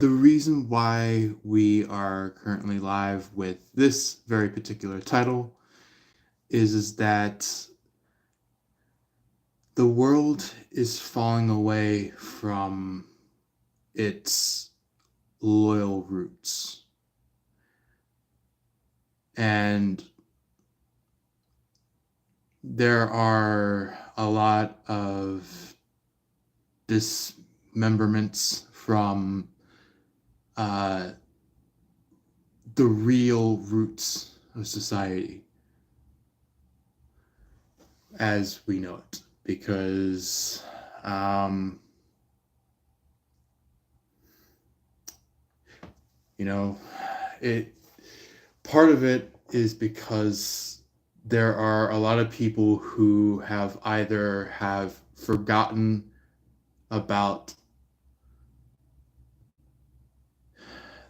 The reason why we are currently live with this very particular title is that the world is falling away from its loyal roots. And there are a lot of dismemberments from uh, the real roots of society as we know it. Because um, you know, it part of it is because there are a lot of people who have forgotten about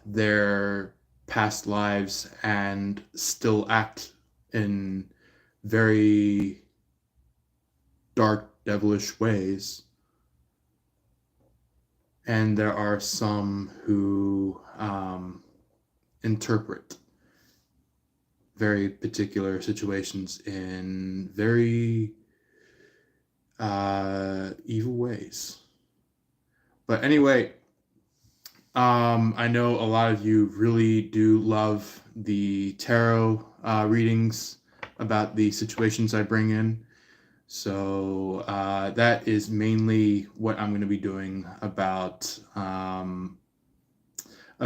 their past lives and still act in very dark, devilish ways. And there are some who interpret very particular situations in very evil ways. But anyway, I know a lot of you really do love the tarot readings about the situations I bring in. So that is mainly what I'm going to be doing about a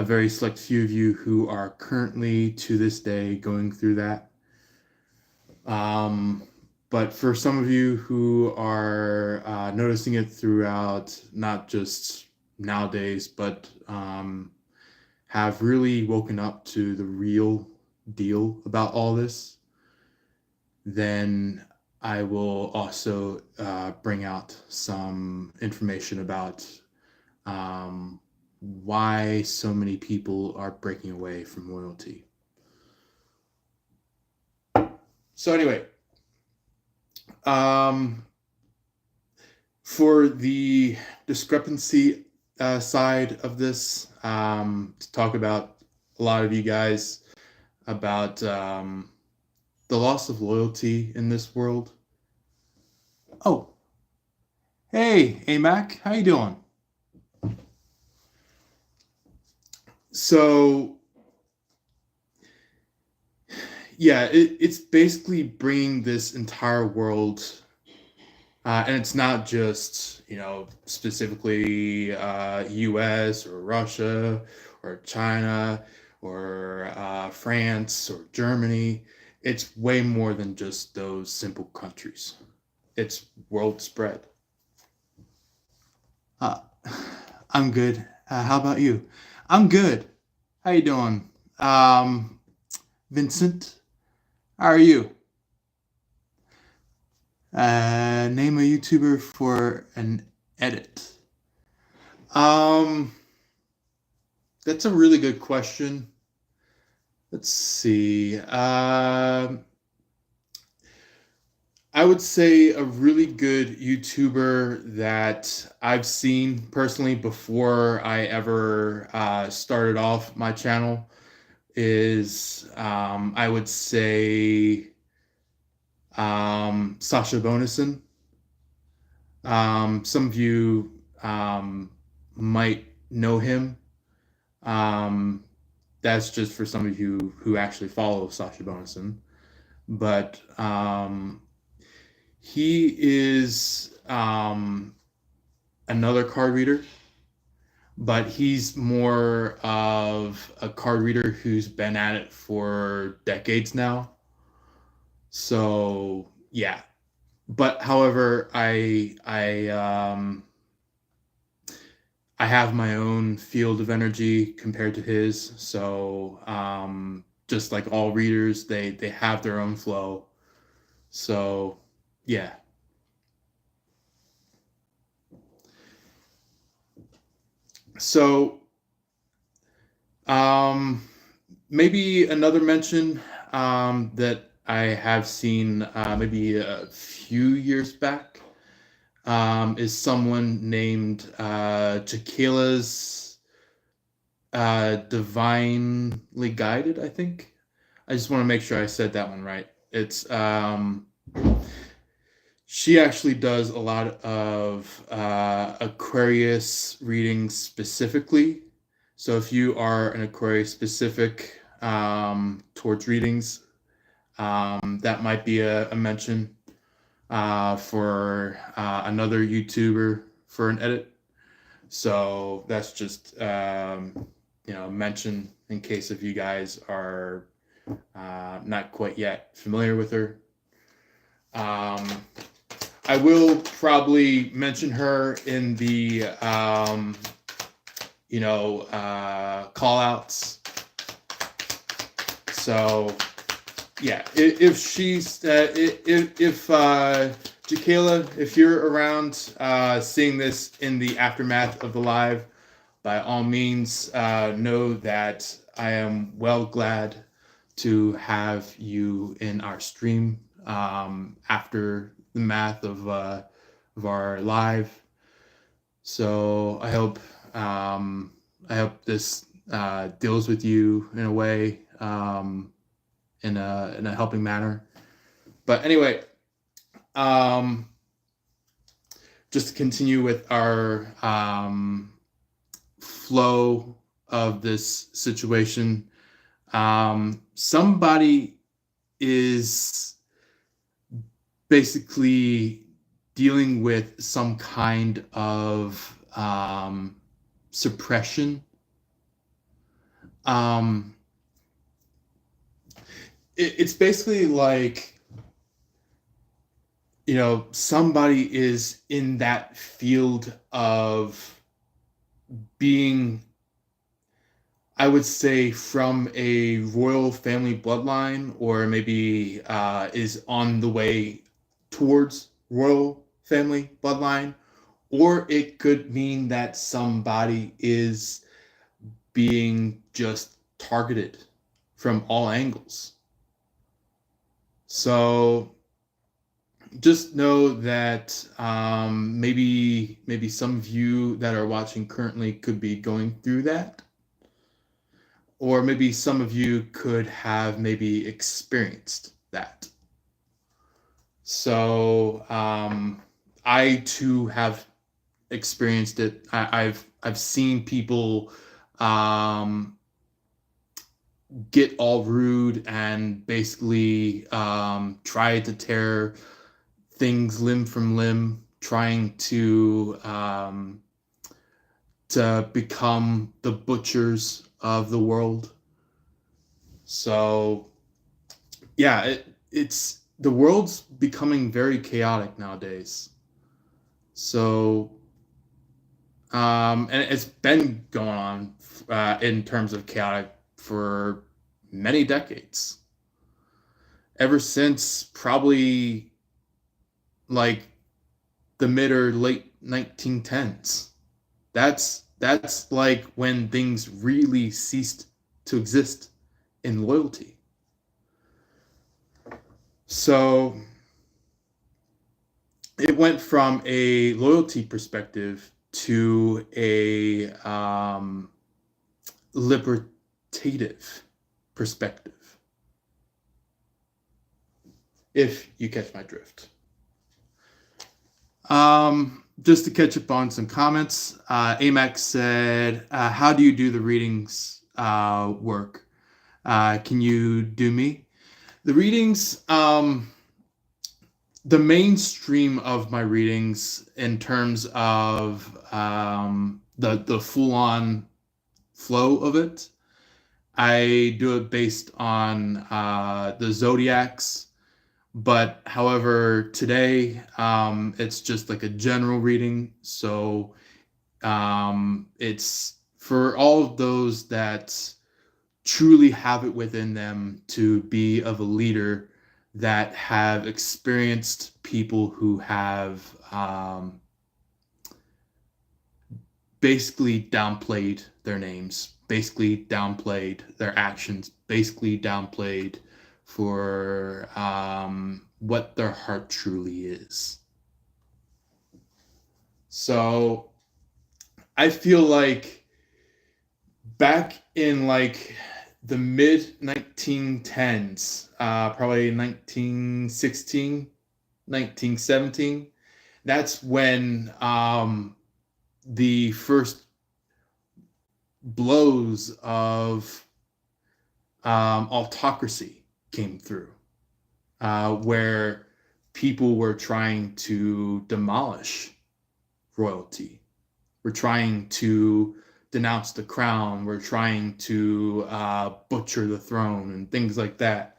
very select few of you who are currently to this day going through that. But for some of you who are noticing it throughout, not just nowadays, but have really woken up to the real deal about all this, then I will also bring out some information about why so many people are breaking away from loyalty. So anyway, for the discrepancy side of this, to talk about a lot of you guys about the loss of loyalty in this world. Oh, hey, AMAC, how you doing? So, yeah, it's basically bringing this entire world, and it's not just, specifically US or Russia or China or France or Germany. It's way more than just those simple countries. It's world spread. Uh, I'm good. How about you? I'm good. How you doing? Vincent, how are you? Name a YouTuber for an edit. Um, that's a really good question. Let's see. I would say a really good YouTuber that I've seen personally before I ever started off my channel is, I would say, Sasha Bonison. Some of you might know him. Um, that's just for some of you who actually follow Sasha Bonison. But he is another card reader, but he's more of a card reader who's been at it for decades now. So yeah, but however, I have my own field of energy compared to his. So just like all readers, they have their own flow. So yeah. So um, maybe another mention that I have seen maybe a few years back is someone named Chiquila's Divinely Guided, I think. I just want to make sure I said that one right. It's she actually does a lot of Aquarius readings specifically. So if you are an Aquarius specific towards readings, that might be a mention for another YouTuber for an edit. So that's just mention in case if you guys are not quite yet familiar with her. I will probably mention her in the call outs. So yeah, if she's if Jakayla, if you're around seeing this in the aftermath of the live, by all means know that I am well glad to have you in our stream after the math of our live. So I hope this deals with you in a way, in a helping manner. But anyway, just to continue with our flow of this situation, somebody is basically dealing with some kind of suppression. It's basically like, somebody is in that field of being, I would say, from a royal family bloodline, or maybe is on the way towards royal family bloodline, or it could mean that somebody is being just targeted from all angles. So just know that maybe some of you that are watching currently could be going through that, or maybe some of you could have maybe experienced that. So I too have experienced it. I've seen people get all rude and basically try to tear things limb from limb, trying to become the butchers of the world. So yeah, it's the world's becoming very chaotic nowadays. So and it's been going on in terms of chaotic for many decades, ever since probably like the mid or late 1910s. That's like when things really ceased to exist in loyalty. So it went from a loyalty perspective to a libertative perspective, if you catch my drift. Just to catch up on some comments, Amax said, how do you do the readings work? Can you do me? The readings, the mainstream of my readings in terms of the full-on flow of it, I do it based on the zodiacs. But however, today it's just like a general reading. So it's for all of those that truly have it within them to be of a leader, that have experienced people who have basically downplayed their names, basically downplayed their actions, basically downplayed for what their heart truly is. So I feel like back in like the mid 1910s, probably 1916, 1917, that's when the first blows of autocracy came through, where people were trying to demolish royalty. We're trying to denounce the crown. We're trying to butcher the throne and things like that.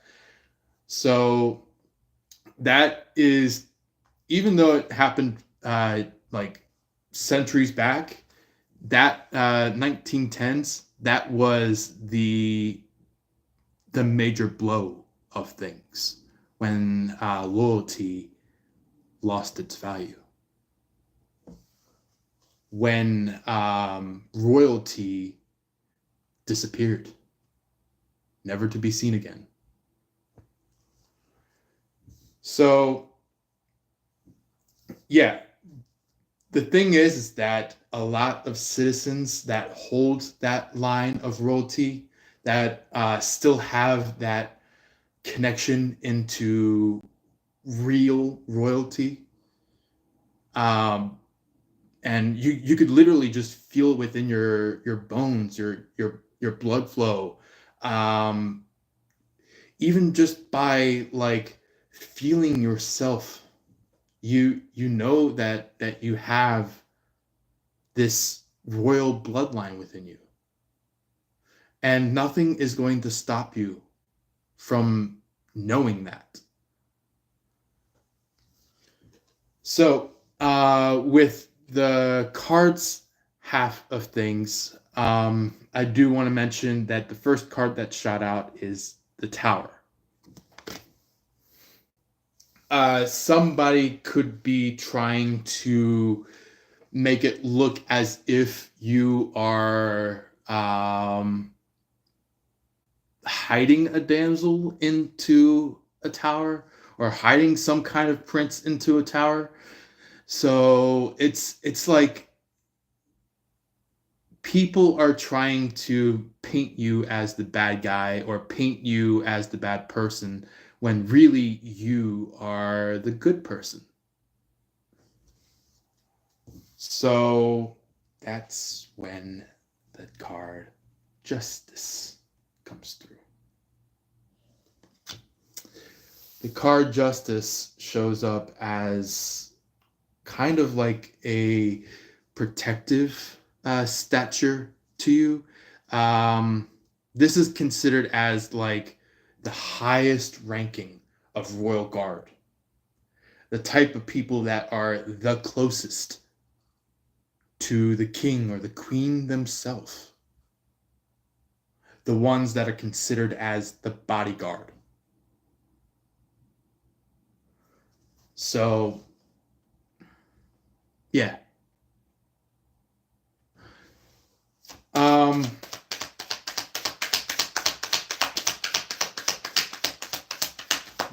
So that is, even though it happened like centuries back, that 1910s, that was the major blow of things when loyalty lost its value. When royalty disappeared, never to be seen again. So, yeah, the thing is that a lot of citizens that hold that line of royalty, that still have that connection into real royalty, and you could literally just feel it within your bones, your blood flow, even just by like feeling yourself. You know that you have this royal bloodline within you, and nothing is going to stop you from knowing that. So with the cards half of things, I do want to mention that the first card that shot out is the Tower. Somebody could be trying to make it look as if you are hiding a damsel into a tower, or hiding some kind of prince into a tower. So it's like people are trying to paint you as the bad guy or paint you as the bad person when really you are the good person. So that's when the card Justice comes through. The card Justice shows up as kind of like a protective stature to you. This is considered as like the highest ranking of royal guard, the type of people that are the closest to the king or the queen themselves, the ones that are considered as the bodyguard. So, yeah.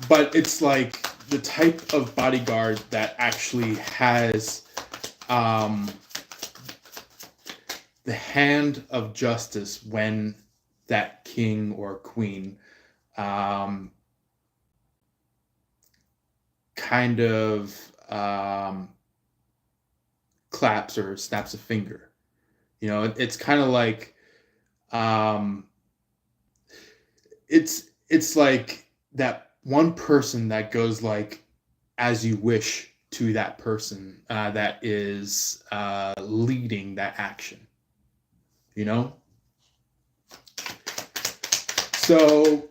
But it's like the type of bodyguard that actually has the hand of justice when that king or queen kind of claps or snaps a finger. You know, it's kind of like it's like that one person that goes like as you wish to that person that is leading that action. You know? So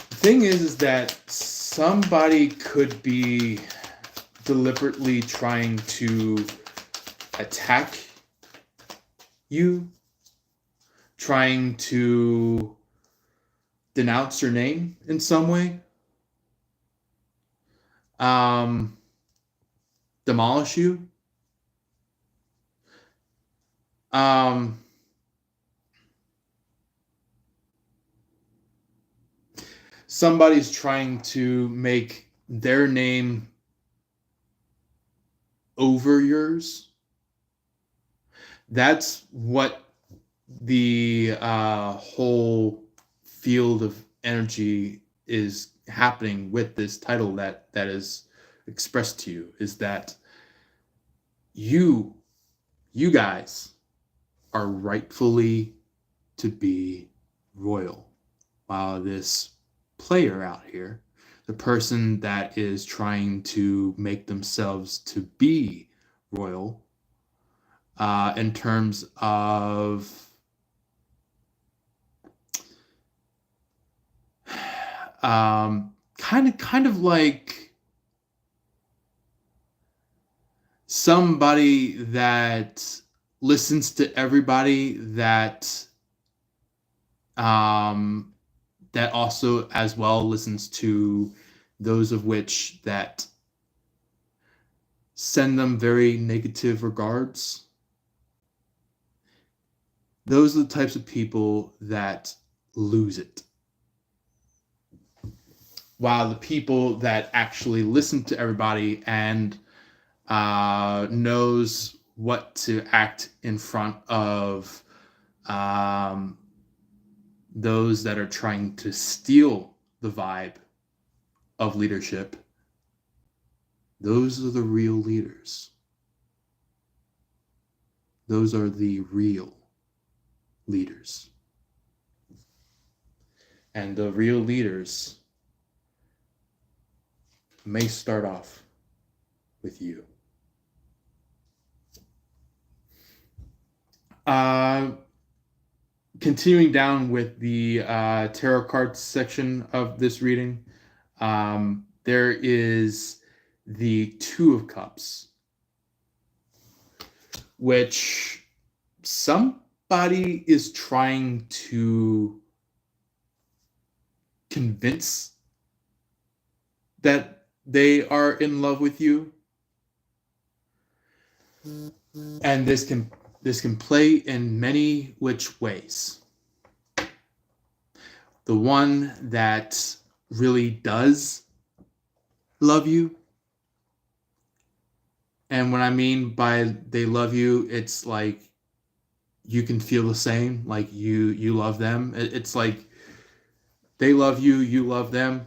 the thing is that somebody could be deliberately trying to attack you, trying to denounce your name in some way, demolish you. Somebody's trying to make their name over yours. That's what the whole field of energy is happening with this title that is expressed to you, is that you guys are rightfully to be royal, while this player out here, the person that is trying to make themselves to be royal, in terms of kind of like somebody that listens to everybody, that that also as well listens to those of which that send them very negative regards. Those are the types of people that lose it. While the people that actually listen to everybody and knows what to act in front of those that are trying to steal the vibe of leadership, those are the real leaders. Those are the real leaders. And the real leaders may start off with you. Continuing down with the tarot cards section of this reading, there is the Two of Cups, which somebody is trying to convince that they are in love with you. And this can play in many which ways. The one that really does love you, and what I mean by they love you, it's like you can feel the same, like you love them. It's like they love you, you love them.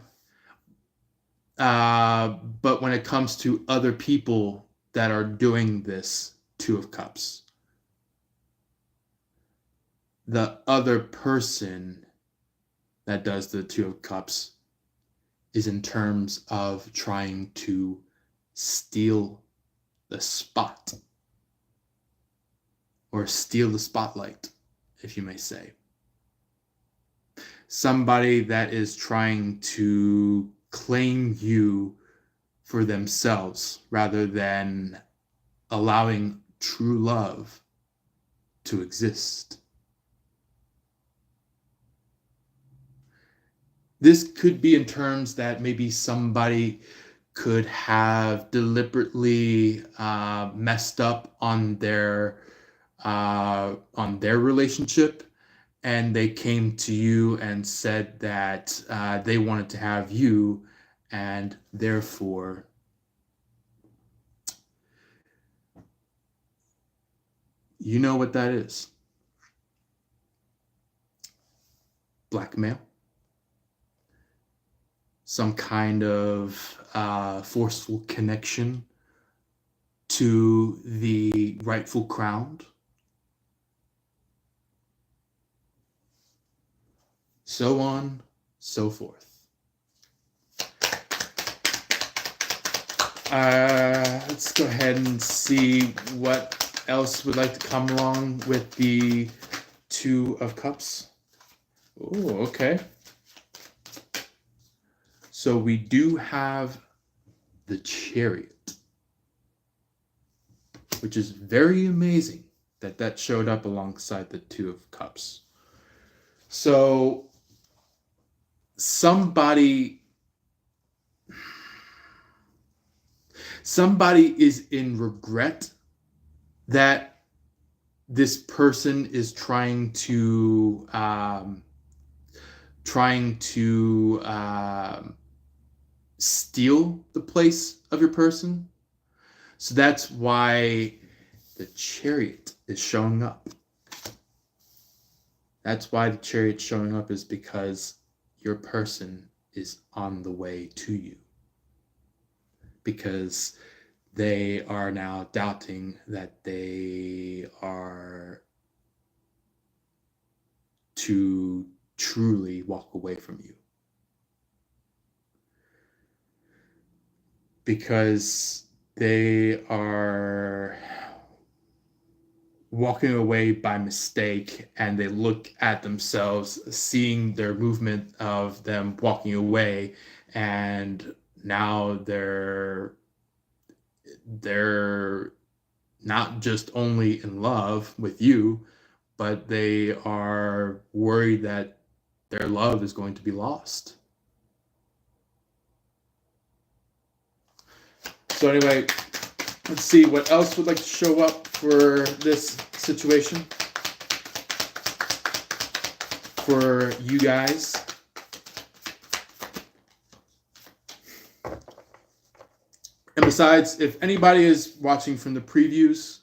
But when it comes to other people that are doing this Two of Cups, the other person that does the Two of Cups is in terms of trying to steal the spot, or steal the spotlight, if you may say. Somebody that is trying to claim you for themselves rather than allowing true love to exist. This could be in terms that maybe somebody could have deliberately messed up on their relationship, and they came to you and said that they wanted to have you, and therefore you know what that is. Blackmail. Some kind of forceful connection to the rightful crown. So on, so forth. Let's go ahead and see what else would like to come along with the Two of Cups. Oh, okay. So we do have the Chariot, which is very amazing that showed up alongside the Two of Cups. So somebody is in regret that this person is trying to steal the place of your person. So that's why the Chariot is showing up. That's why the Chariot's showing up, is because your person is on the way to you. Because they are now doubting that they are to truly walk away from you. Because they are walking away by mistake, and they look at themselves, seeing their movement of them walking away, and now they're not just only in love with you, but they are worried that their love is going to be lost. So anyway, let's see what else would like to show up for this situation for you guys. And besides, if anybody is watching from the previews,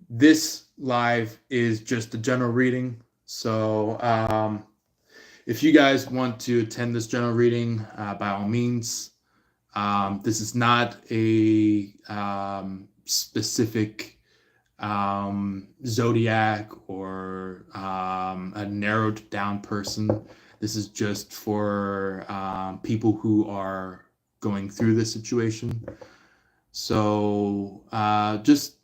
this live is just a general reading. So if you guys want to attend this general reading, by all means. This is not a specific zodiac or a narrowed down person. This is just for people who are going through this situation. So just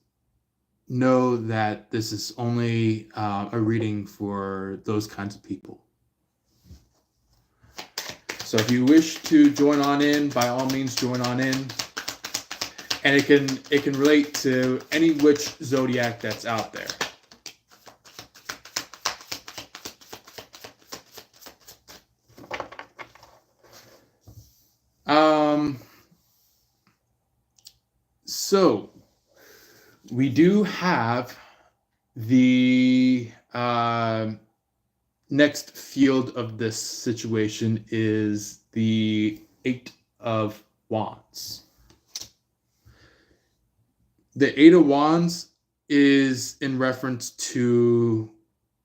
know that this is only a reading for those kinds of people. So if you wish to join on in, by all means join on in. And it can relate to any which zodiac that's out there. So we do have the next field of this situation is the Eight of Wands. The Eight of Wands is in reference to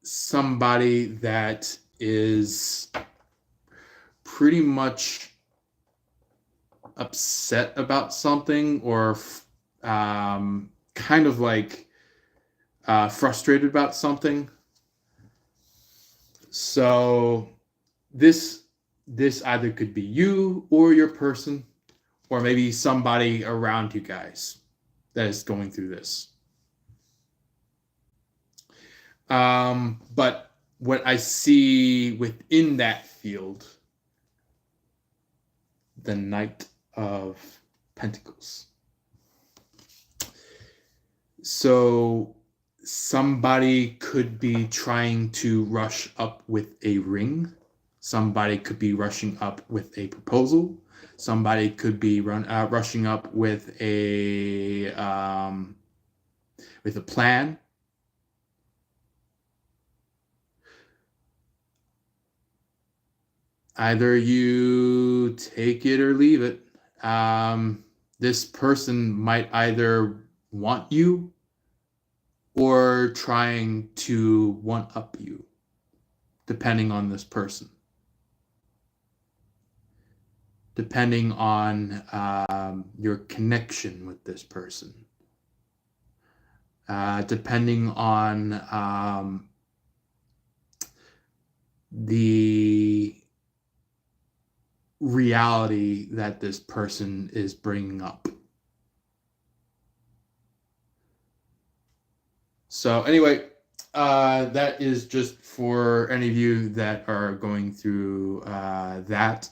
somebody that is pretty much upset about something, or kind of like frustrated about something. So this either could be you or your person, or maybe somebody around you guys that is going through this. But what I see within that field, the Knight of Pentacles. So somebody could be trying to rush up with a ring. Somebody could be rushing up with a proposal. Somebody could be rushing up with a plan. Either you take it or leave it. This person might either want you or trying to one-up you, depending on this person. Depending on your connection with this person. Depending on the reality that this person is bringing up. So anyway, that is just for any of you that are going through that.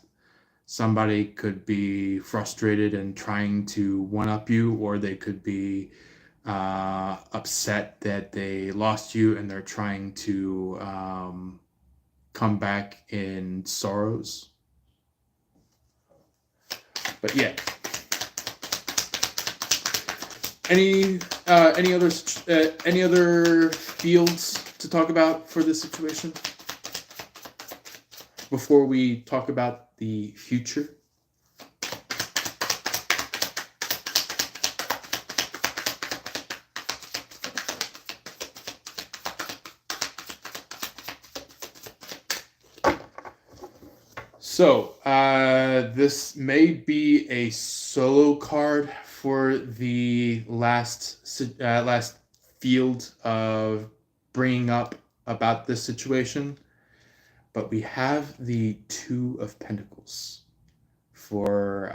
Somebody could be frustrated and trying to one-up you, or they could be upset that they lost you and they're trying to come back in sorrows. But yeah. Any other fields to talk about for this situation before we talk about the future? So, this may be a solo card for the last field of bringing up about this situation, but we have the Two of Pentacles for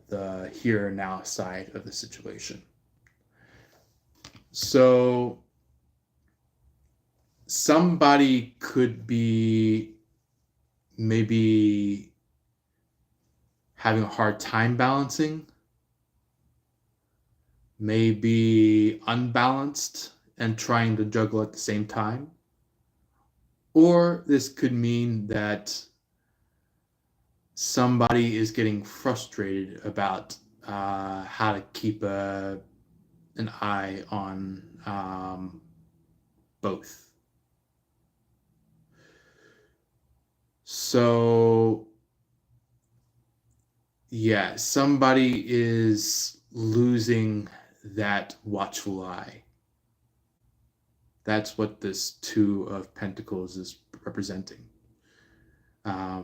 the here and now side of the situation. So, somebody could be maybe having a hard time balancing, maybe unbalanced and trying to juggle at the same time. Or this could mean that somebody is getting frustrated about how to keep an eye on both. So, yeah, somebody is losing that watchful eye. That's what this Two of Pentacles is representing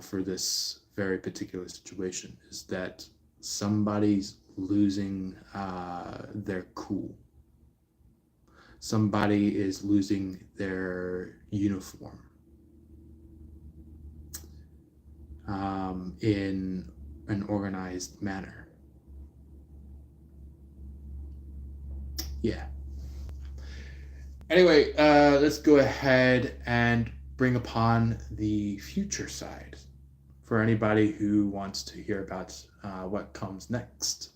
for this very particular situation, is that somebody's losing their cool. Somebody is losing their uniform in an organized manner. Yeah. Anyway, let's go ahead and bring upon the future side for anybody who wants to hear about what comes next.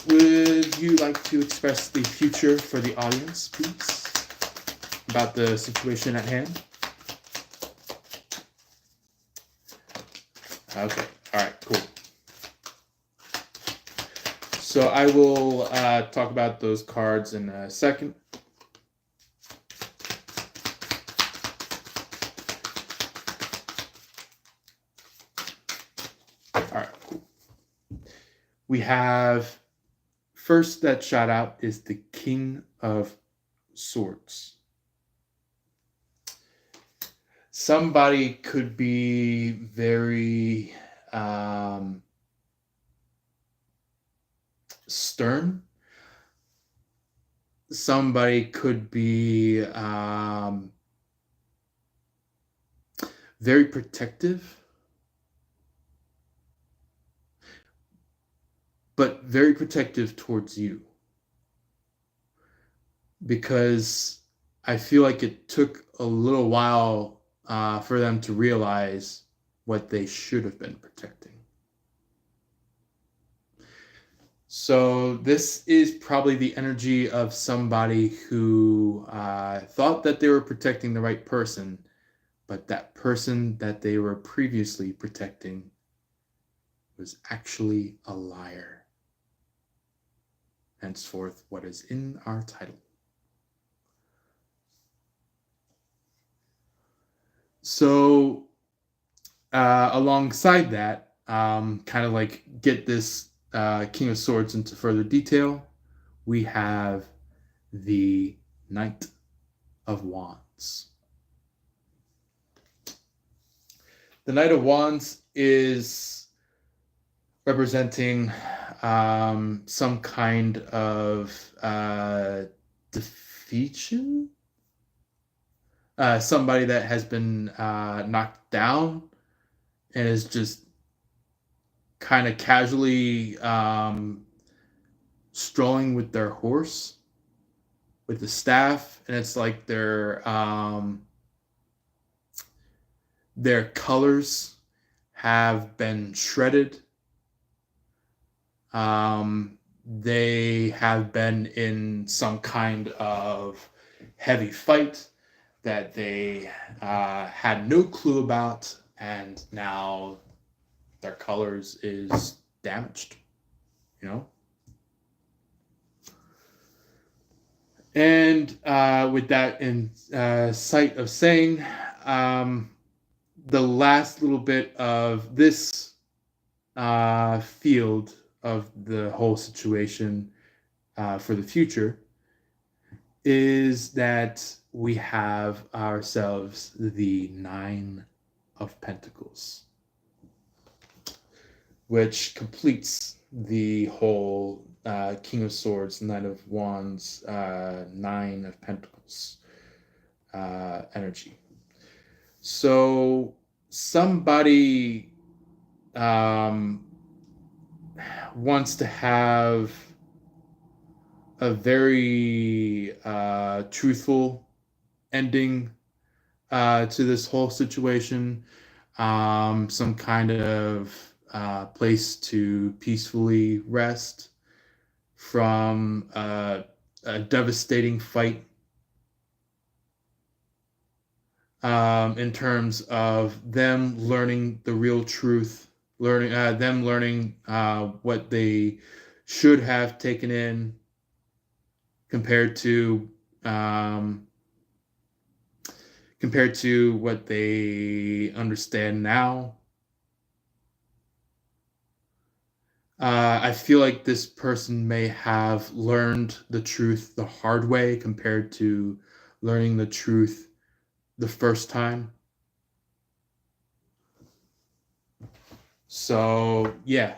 Would you like to express the future for the audience, please, about the situation at hand? Okay, all right, cool. So I will talk about those cards in a second. All right, cool. We have, first that shot out is the King of Swords. Somebody could be very stern. Somebody could be very protective, but very protective towards you. Because I feel like it took a little while for them to realize what they should have been protecting. So this is probably the energy of somebody who thought that they were protecting the right person, but that person that they were previously protecting was actually a liar. Henceforth, what is in our title. So alongside that, kind of like get this King of Swords into further detail, we have the Knight of Wands. The Knight of Wands is representing some kind of defeation. Somebody that has been knocked down and is just kind of casually strolling with their horse, with the staff, and it's like their colors have been shredded. They have been in some kind of heavy fight that they had no clue about, and now their colors is damaged, you know? And with that in sight of saying, the last little bit of this field of the whole situation for the future is that we have ourselves the Nine of Pentacles, which completes the whole King of Swords, Knight of Wands, Nine of Pentacles energy. So somebody wants to have a very truthful ending to this whole situation, some kind of place to peacefully rest from a devastating fight, in terms of them learning the real truth, them learning what they should have taken in compared to what they understand now. I feel like this person may have learned the truth the hard way compared to learning the truth the first time. So, yeah.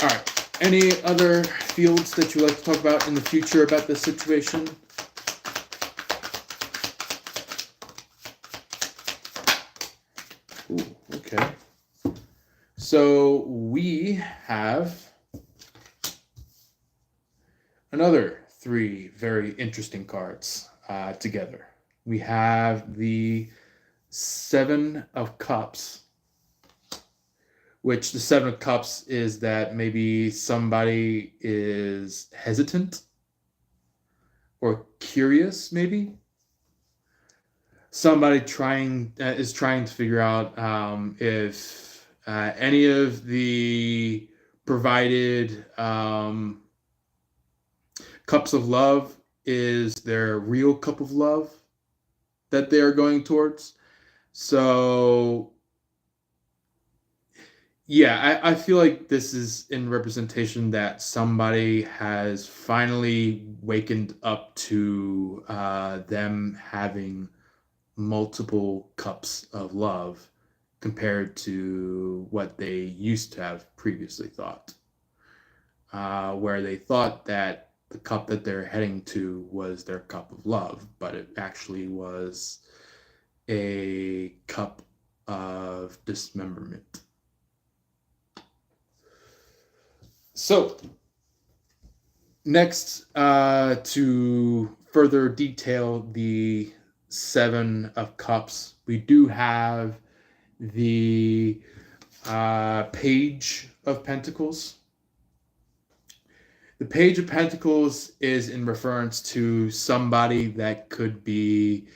All right. Any other fields that you would like to talk about in the future about this situation? Ooh, okay. So we have another three very interesting cards together. We have the Seven of Cups, which the Seven of Cups is that maybe somebody is hesitant or curious, maybe. Somebody is trying to figure out if any of the provided cups of love is their real cup of love that they are going towards. So yeah, I feel like this is in representation that somebody has finally wakened up to them having multiple cups of love compared to what they used to have previously thought, where they thought that the cup that they're heading to was their cup of love, but it actually was a cup of dismemberment. So, next, to further detail the Seven of Cups, we do have the Page of Pentacles. The Page of Pentacles is in reference to somebody that could be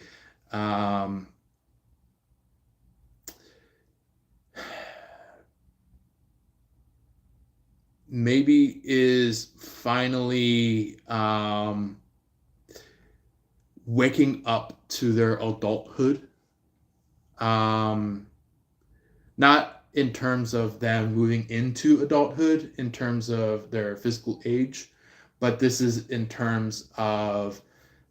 maybe is finally waking up to their adulthood. Not in terms of them moving into adulthood, in terms of their physical age, but this is in terms of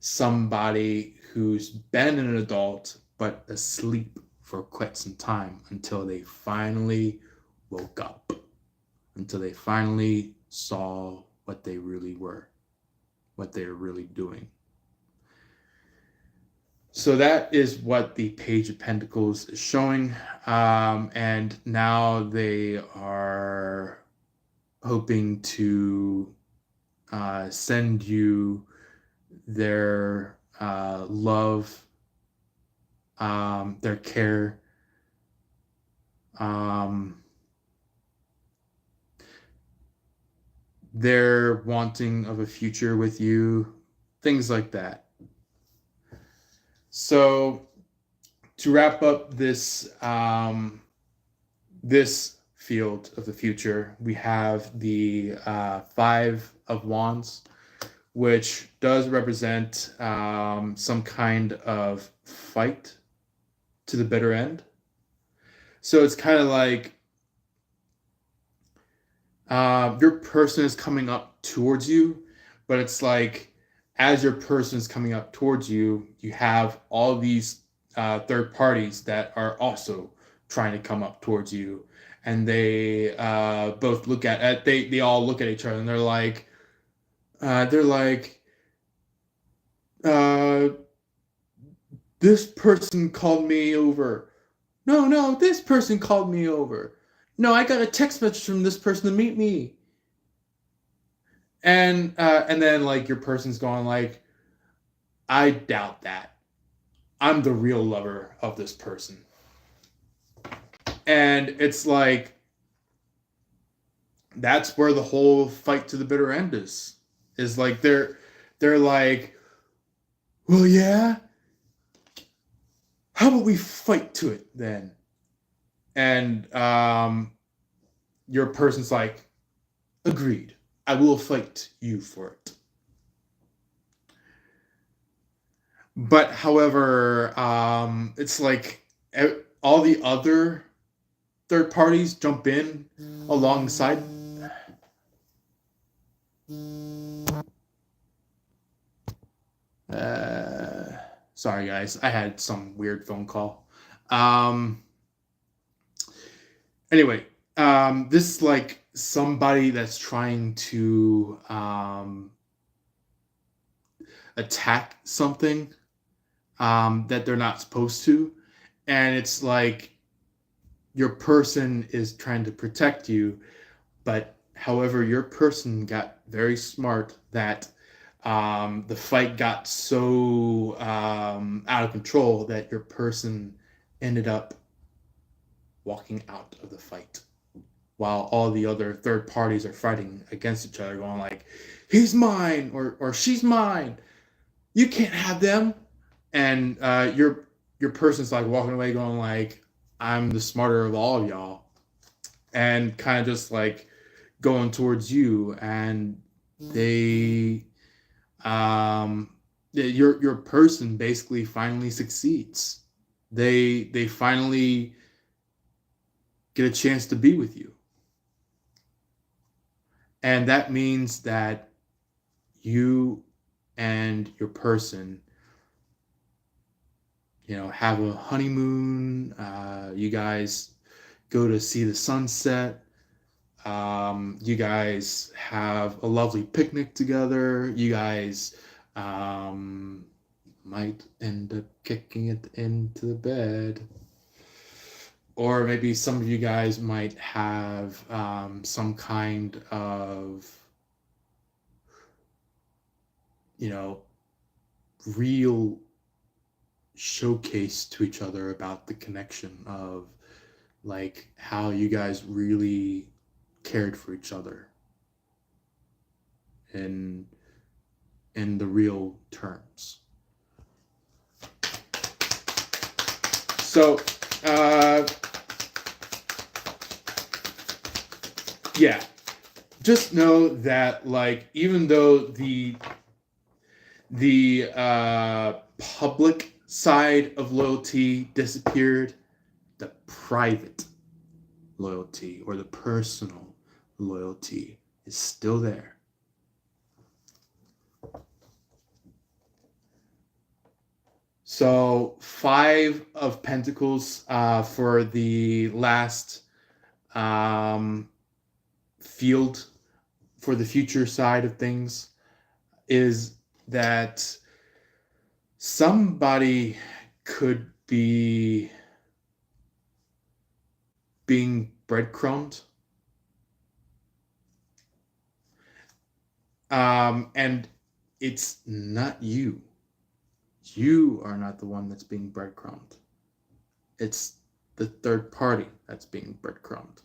somebody who's been an adult but asleep for quite some time until they finally woke up, until they finally saw what they really were, what they were really doing. So that is what the Page of Pentacles is showing. And now they are hoping to send you their love, their care, their wanting of a future with you, things like that. So to wrap up this this field of the future, we have the Five of Wands, which does represent some kind of fight to the bitter end. So it's kind of like your person is coming up towards you, But it's like, as your person is coming up towards you, you have all these third parties that are also trying to come up towards you, and they both look at they all look at each other, and they're like, uh, this person called me over. No, this person called me over. No, I got a text message from this person to meet me. And then like your person's going like, I doubt that. I'm the real lover of this person. And it's like, that's where the whole fight to the bitter end is like they're like, well, yeah, how about we fight to it then? And your person's like, agreed, I will fight you for it. But however, it's like all the other third parties jump in alongside. Sorry guys, I had some weird phone call. Anyway, this is like somebody that's trying to attack something that they're not supposed to, and it's like your person is trying to protect you, but however your person got very smart that the fight got so out of control that your person ended up walking out of the fight while all the other third parties are fighting against each other, going like, he's mine, or she's mine, you can't have them. And your person's like walking away going like, I'm the smarter of all of y'all, and kind of just like going towards you, and they your person basically finally succeeds. They finally get a chance to be with you, and that means that you and your person, you know, have a honeymoon. You guys go to see the sunset. You guys have a lovely picnic together. You guys might end up kicking it into the bed. Or maybe some of you guys might have some kind of, you know, real showcase to each other about the connection of like how you guys really cared for each other in the real terms. So yeah, just know that like even though the public side of loyalty disappeared, the private loyalty or the personal loyalty is still there. So 5 of Pentacles for the last field for the future side of things is that somebody could be being breadcrumbed. And it's not you. You are not the one that's being breadcrumbed. It's the third party that's being breadcrumbed.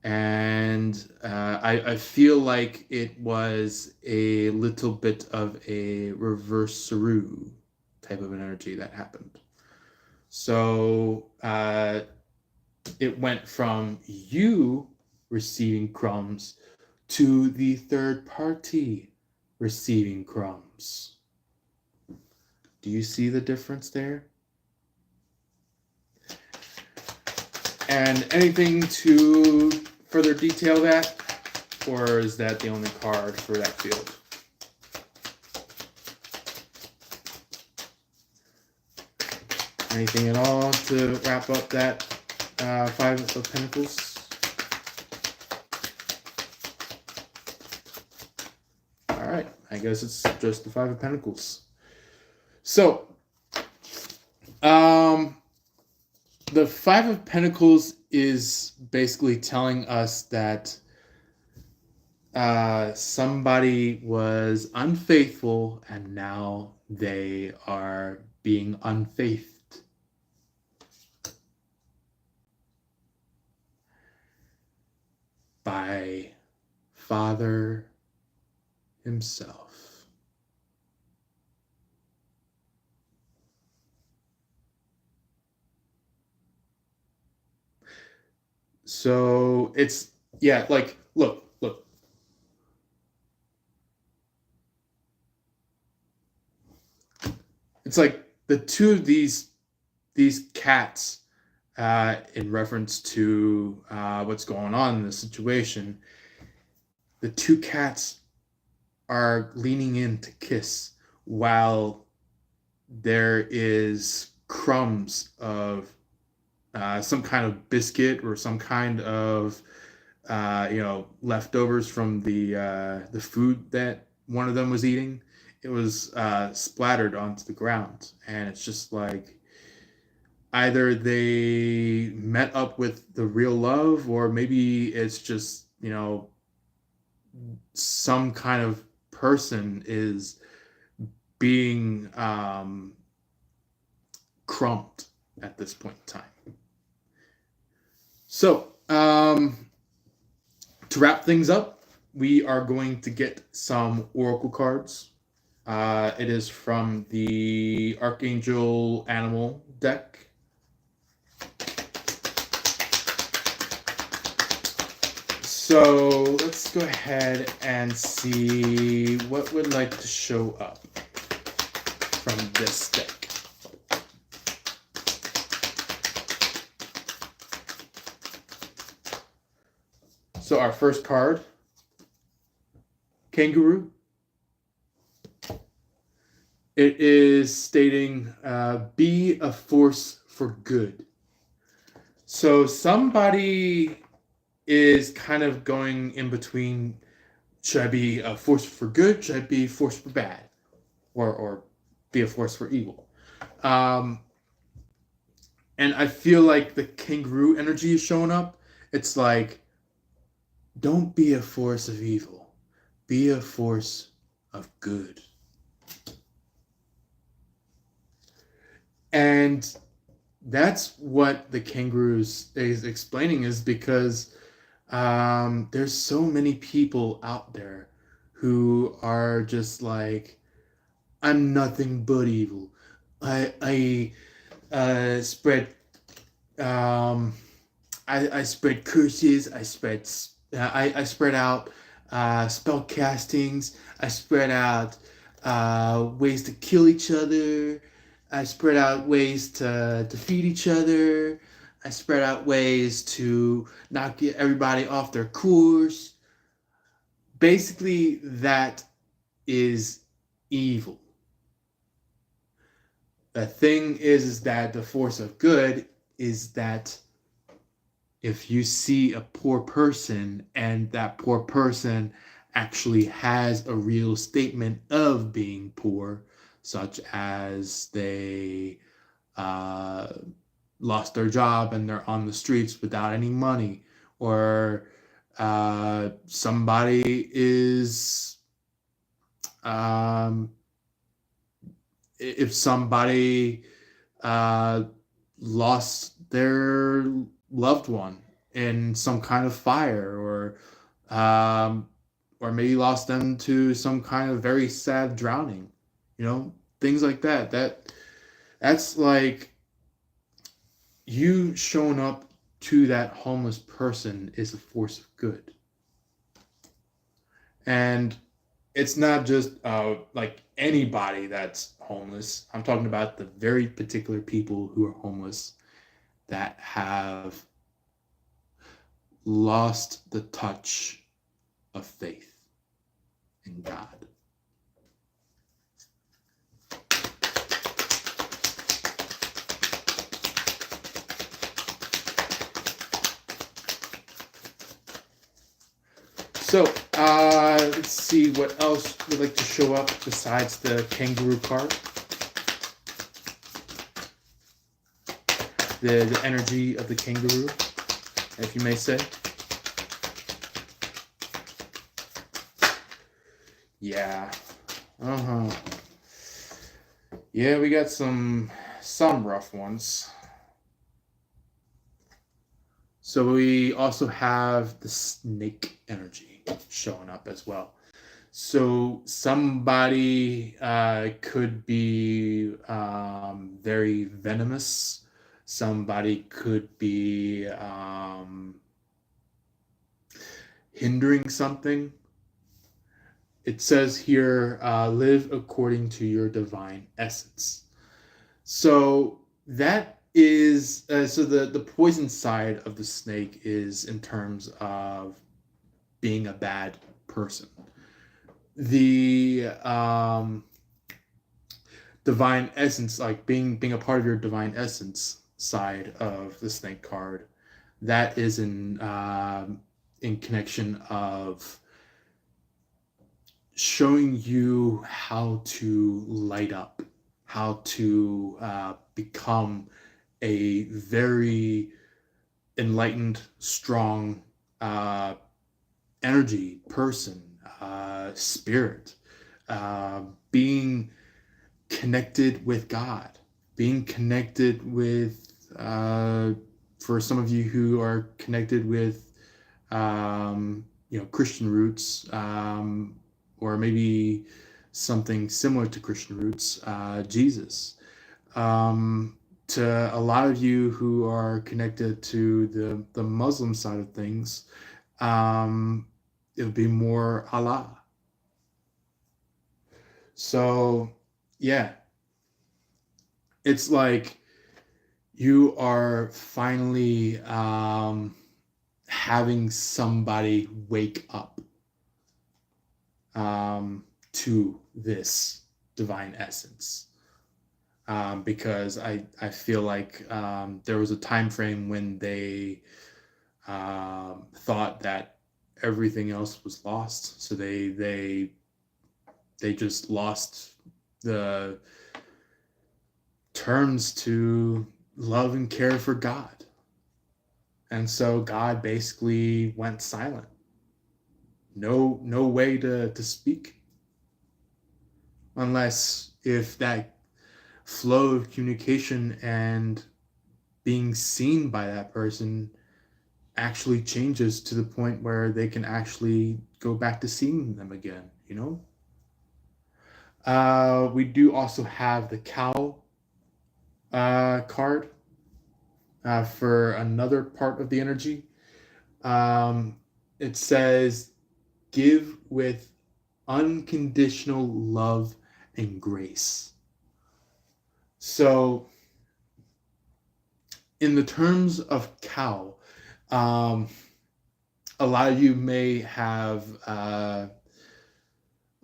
And I feel like it was a little bit of a reverse-saroo type of an energy that happened. So it went from you receiving crumbs to the third party receiving crumbs. Do you see the difference there? And anything to further detail that? or is that the only card for that field? Anything at all to wrap up that Five of Pentacles? All right, I guess it's just the Five of Pentacles. So, the Five of Pentacles is basically telling us that somebody was unfaithful and now they are being unfaithed by Father himself. So it's, yeah, like, look. It's like the two of these cats, in reference to what's going on in the situation, the two cats are leaning in to kiss while there is crumbs of some kind of biscuit or some kind of leftovers from the food that one of them was eating. It was splattered onto the ground, and it's just like either they met up with the real love, or maybe it's just some kind of person is being crumped at this point in time. So, to wrap things up, we are going to get some oracle cards. It is from the Archangel Animal deck. So let's go ahead and see what would like to show up from this deck. So our first card, Kangaroo. It is stating, be a force for good. So somebody is kind of going in between, should I be a force for good? Should I be a force for bad? Or be a force for evil? And I feel like the kangaroo energy is showing up. It's like, don't be a force of evil. Be a force of good. And that's what the kangaroos is explaining, is because there's so many people out there who are just like, I'm nothing but evil. I spread I spread curses. I spread out spell castings. I spread out ways to kill each other. I spread out ways to defeat each other. I spread out ways to not get everybody off their course. Basically, that is evil. The thing is that the force of good is that if you see a poor person and that poor person actually has a real statement of being poor, such as they lost their job and they're on the streets without any money, or somebody is if somebody lost their loved one in some kind of fire, or maybe lost them to some kind of very sad drowning, things like that. That's like you showing up to that homeless person is a force of good. And it's not just like anybody that's homeless. I'm talking about the very particular people who are homeless that have lost the touch of faith in God. So, let's see what else would like to show up besides the kangaroo card. The energy of the kangaroo, if you may say. Yeah. Yeah, we got some rough ones. So we also have the snake energy showing up as well. So somebody could be very venomous. Somebody could be hindering something. It says here, live according to your divine essence. So that is, so the poison side of the snake is in terms of being a bad person. The divine essence, like being a part of your divine essence side of the snake card, that is in connection of showing you how to light up, how to become a very enlightened, strong energy person, spirit, being connected with God, being connected with, for some of you who are connected with, Christian roots, or maybe something similar to Christian roots, Jesus. To a lot of you who are connected to the Muslim side of things, it would be more Allah. So, yeah, it's like you are finally having somebody wake up to this divine essence. Because I feel like there was a time frame when they thought that everything else was lost, so they just lost the terms to love and care for God, and so God basically went silent. No way to speak, unless if that flow of communication and being seen by that person actually changes to the point where they can actually go back to seeing them again, we do also have the cow card for another part of the energy. It says, give with unconditional love and grace. So, in the terms of cow, a lot of you may have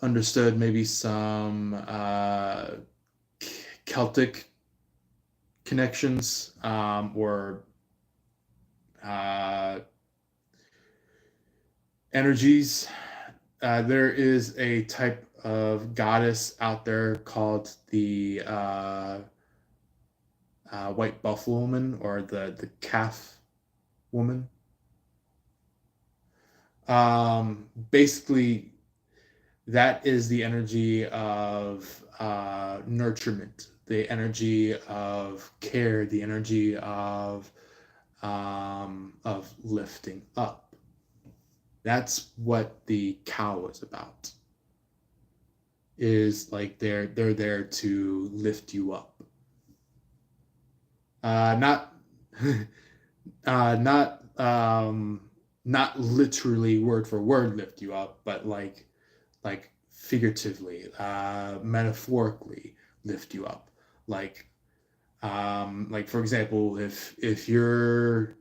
understood maybe some Celtic connections, or energies. There is a type of goddess out there called the white buffalo woman, or the calf woman. Basically, that is the energy of nurturement, the energy of care, the energy of lifting up. That's what the cow is about. Is like they're there to lift you up. Not not literally word for word lift you up, but like figuratively, metaphorically lift you up. Like for example, if you're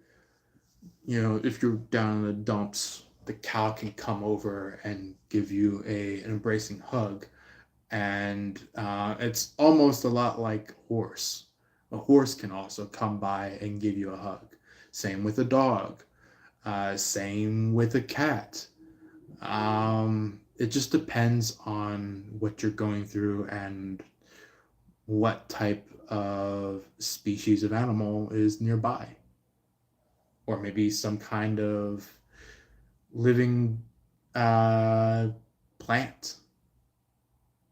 if you're down in the dumps, the cow can come over and give you an embracing hug. And it's almost a lot like a horse. A horse can also come by and give you a hug. Same with a dog. Same with a cat. It just depends on what you're going through and what type of species of animal is nearby. Or maybe some kind of living plant.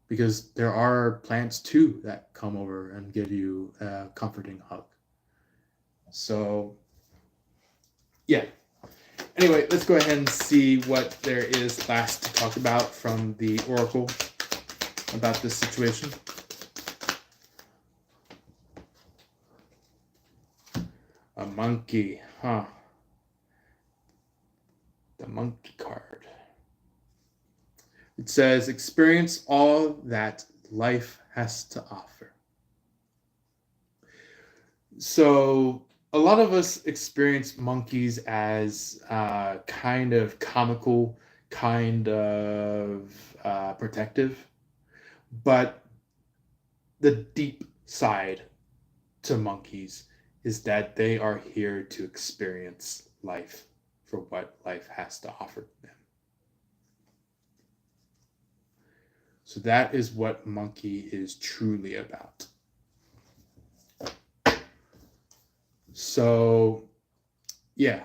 Because there are plants too that come over and give you a comforting hug. So, yeah. Anyway, let's go ahead and see what there is last to talk about from the Oracle about this situation. A monkey, huh? The monkey card. It says, experience all that life has to offer. So a lot of us experience monkeys as kind of comical, kind of protective, but the deep side to monkeys is that they are here to experience life for what life has to offer them. So that is what monkey is truly about. So, yeah.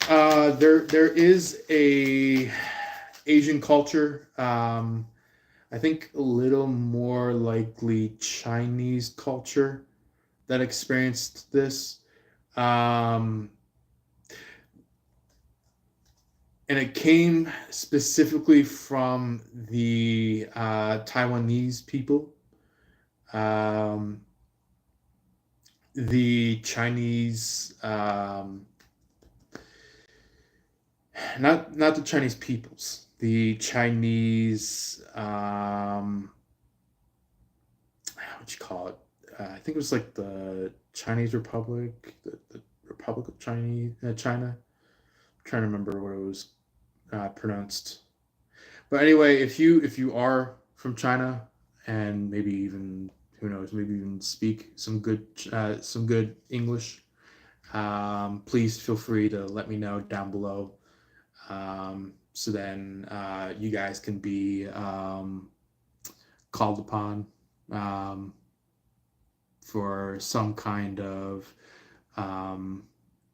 There is a Asian culture. I think a little more likely Chinese culture that experienced this. And it came specifically from the Taiwanese people. The Chinese, not the Chinese peoples, the Chinese, what you call it? I think it was like the Chinese Republic, the Republic of China. I'm trying to remember what it was pronounced. But anyway, if you are from China and maybe even, who knows, maybe even speak some good English, please feel free to let me know down below. So then you guys can be called upon for some kind of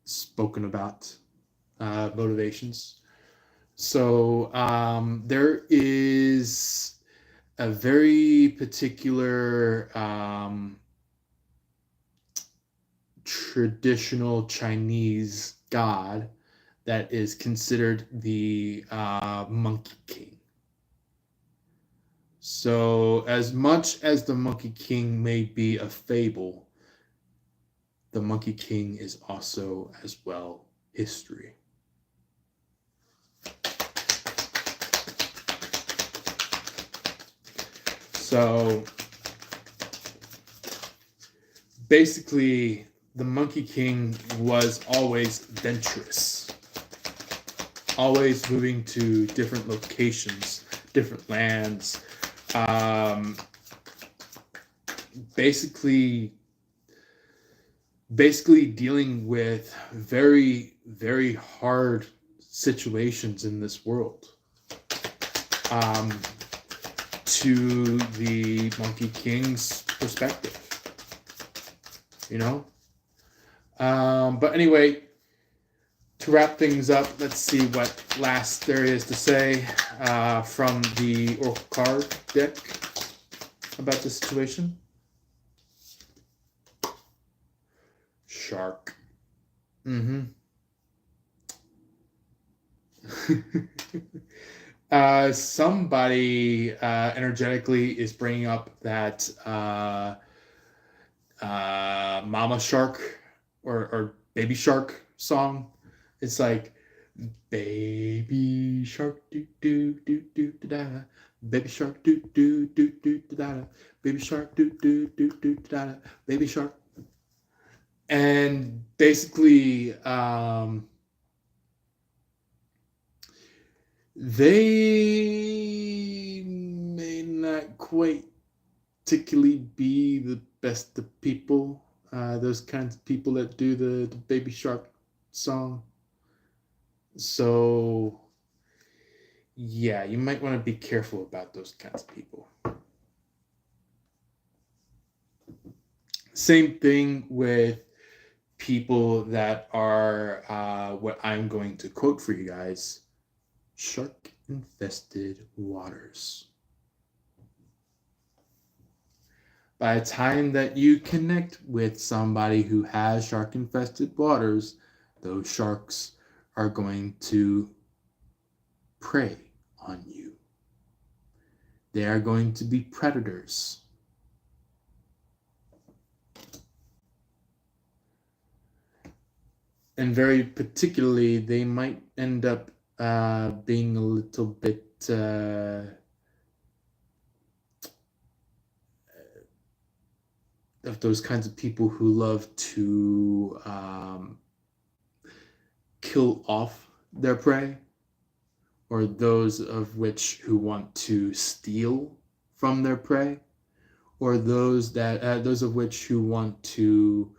spoken about motivations. So there is a very particular traditional Chinese god that is considered the Monkey King. So as much as the Monkey King may be a fable, the Monkey King is also as well history. So basically, the Monkey King was always adventurous, always moving to different locations, different lands, basically dealing with very, very hard situations in this world. To the Monkey King's perspective, you know? But anyway, to wrap things up, let's see what last there is to say from the Oracle card deck about the situation. Shark. Somebody energetically is bringing up that Mama Shark or Baby Shark song. It's like, Baby Shark do do do do da da, Baby Shark do do do do da da, Baby Shark do do do do da da, Baby Shark. And basically, they may not quite particularly be the best of people. Those kinds of people that do the Baby Shark song. So, yeah, you might want to be careful about those kinds of people. Same thing with people that are what I'm going to quote for you guys: shark infested waters. By the time that you connect with somebody who has shark infested waters, those sharks are going to prey on you. They are going to be predators. And very particularly, they might end up being a little bit of those kinds of people who love to kill off their prey, or those of which who want to steal from their prey, or those of which who want to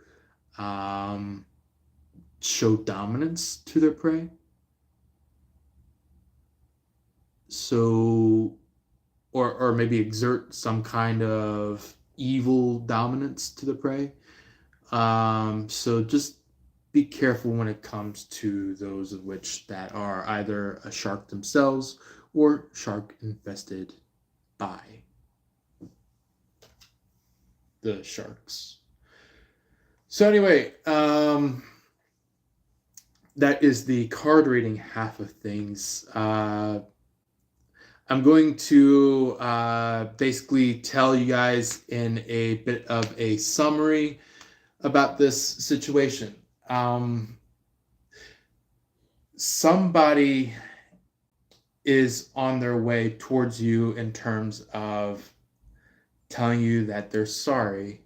show dominance to their prey. So, or maybe exert some kind of evil dominance to the prey. So just be careful when it comes to those of which that are either a shark themselves or shark infested by the sharks. So anyway, that is the card reading half of things. I'm going to basically tell you guys in a bit of a summary about this situation. Somebody is on their way towards you in terms of telling you that they're sorry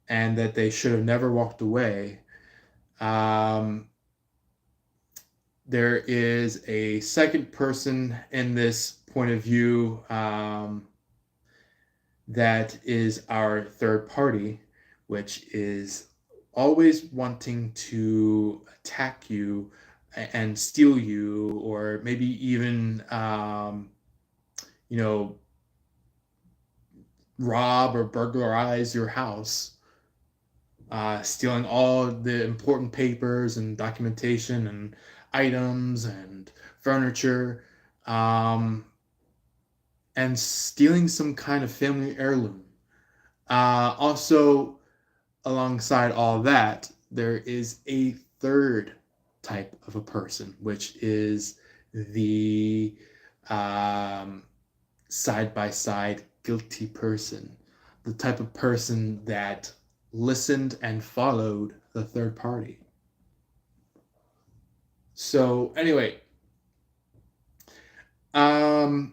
and that they should have never walked away. There is a second person in this point of view that is our third party, which is always wanting to attack you and steal you, or maybe even rob or burglarize your house, stealing all the important papers and documentation and items and furniture, and stealing some kind of family heirloom. Also, alongside all that, there is a third type of a person, which is the side-by-side guilty person, the type of person that listened and followed the third party. So anyway, and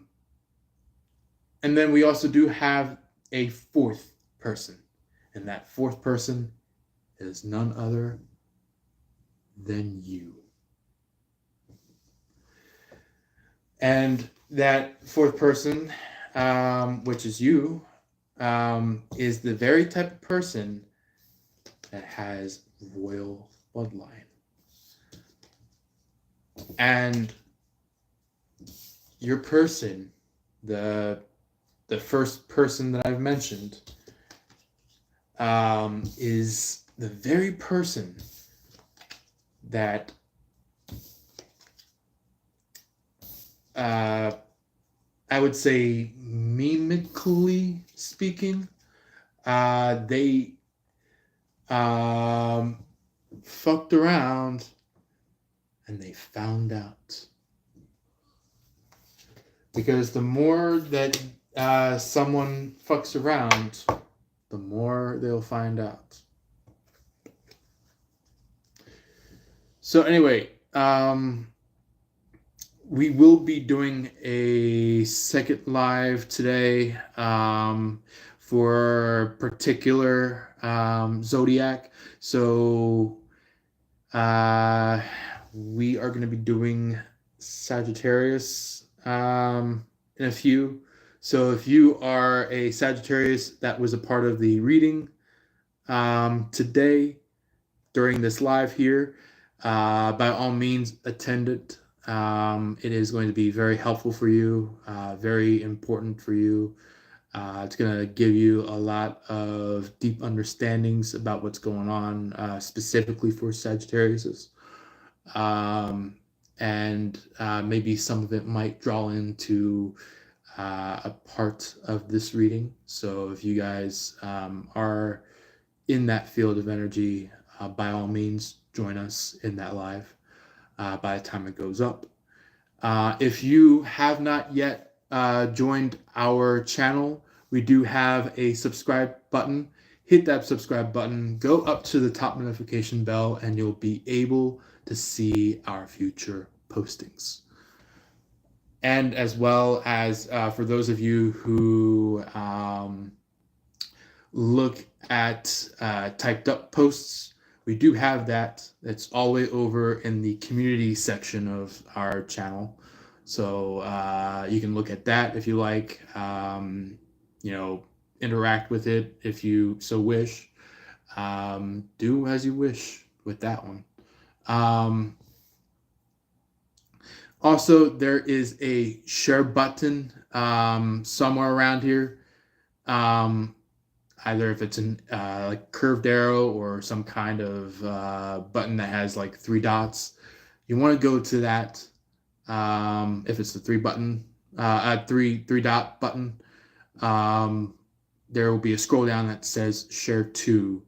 then we also do have a fourth person, and that fourth person is none other than you. And that fourth person, which is you, is the very type of person that has royal bloodline. And your person, the first person that I've mentioned, is the very person that I would say, mimically speaking, they fucked around and they found out. Because the more that someone fucks around, the more they'll find out. So anyway, we will be doing a second live today for a particular zodiac. So We are going to be doing Sagittarius in a few. So if you are a Sagittarius that was a part of the reading today during this live here, by all means attend it. It is going to be very helpful for you, very important for you. It's going to give you a lot of deep understandings about what's going on, specifically for Sagittarius. And maybe some of it might draw into a part of this reading. So if you guys are in that field of energy, by all means, join us in that live by the time it goes up. If you have not yet joined our channel, we do have a subscribe button. Hit that subscribe button, go up to the top notification bell, and you'll be able to see our future postings. And as well as for those of you who look at typed up posts, we do have that. It's all the way over in the community section of our channel. So you can look at that if you like, interact with it if you so wish. Do as you wish with that one. Also, there is a share button somewhere around here. Either if it's an like curved arrow or some kind of button that has like 3 dots, you want to go to that. If it's the 3 dot button, there will be a scroll down that says share to,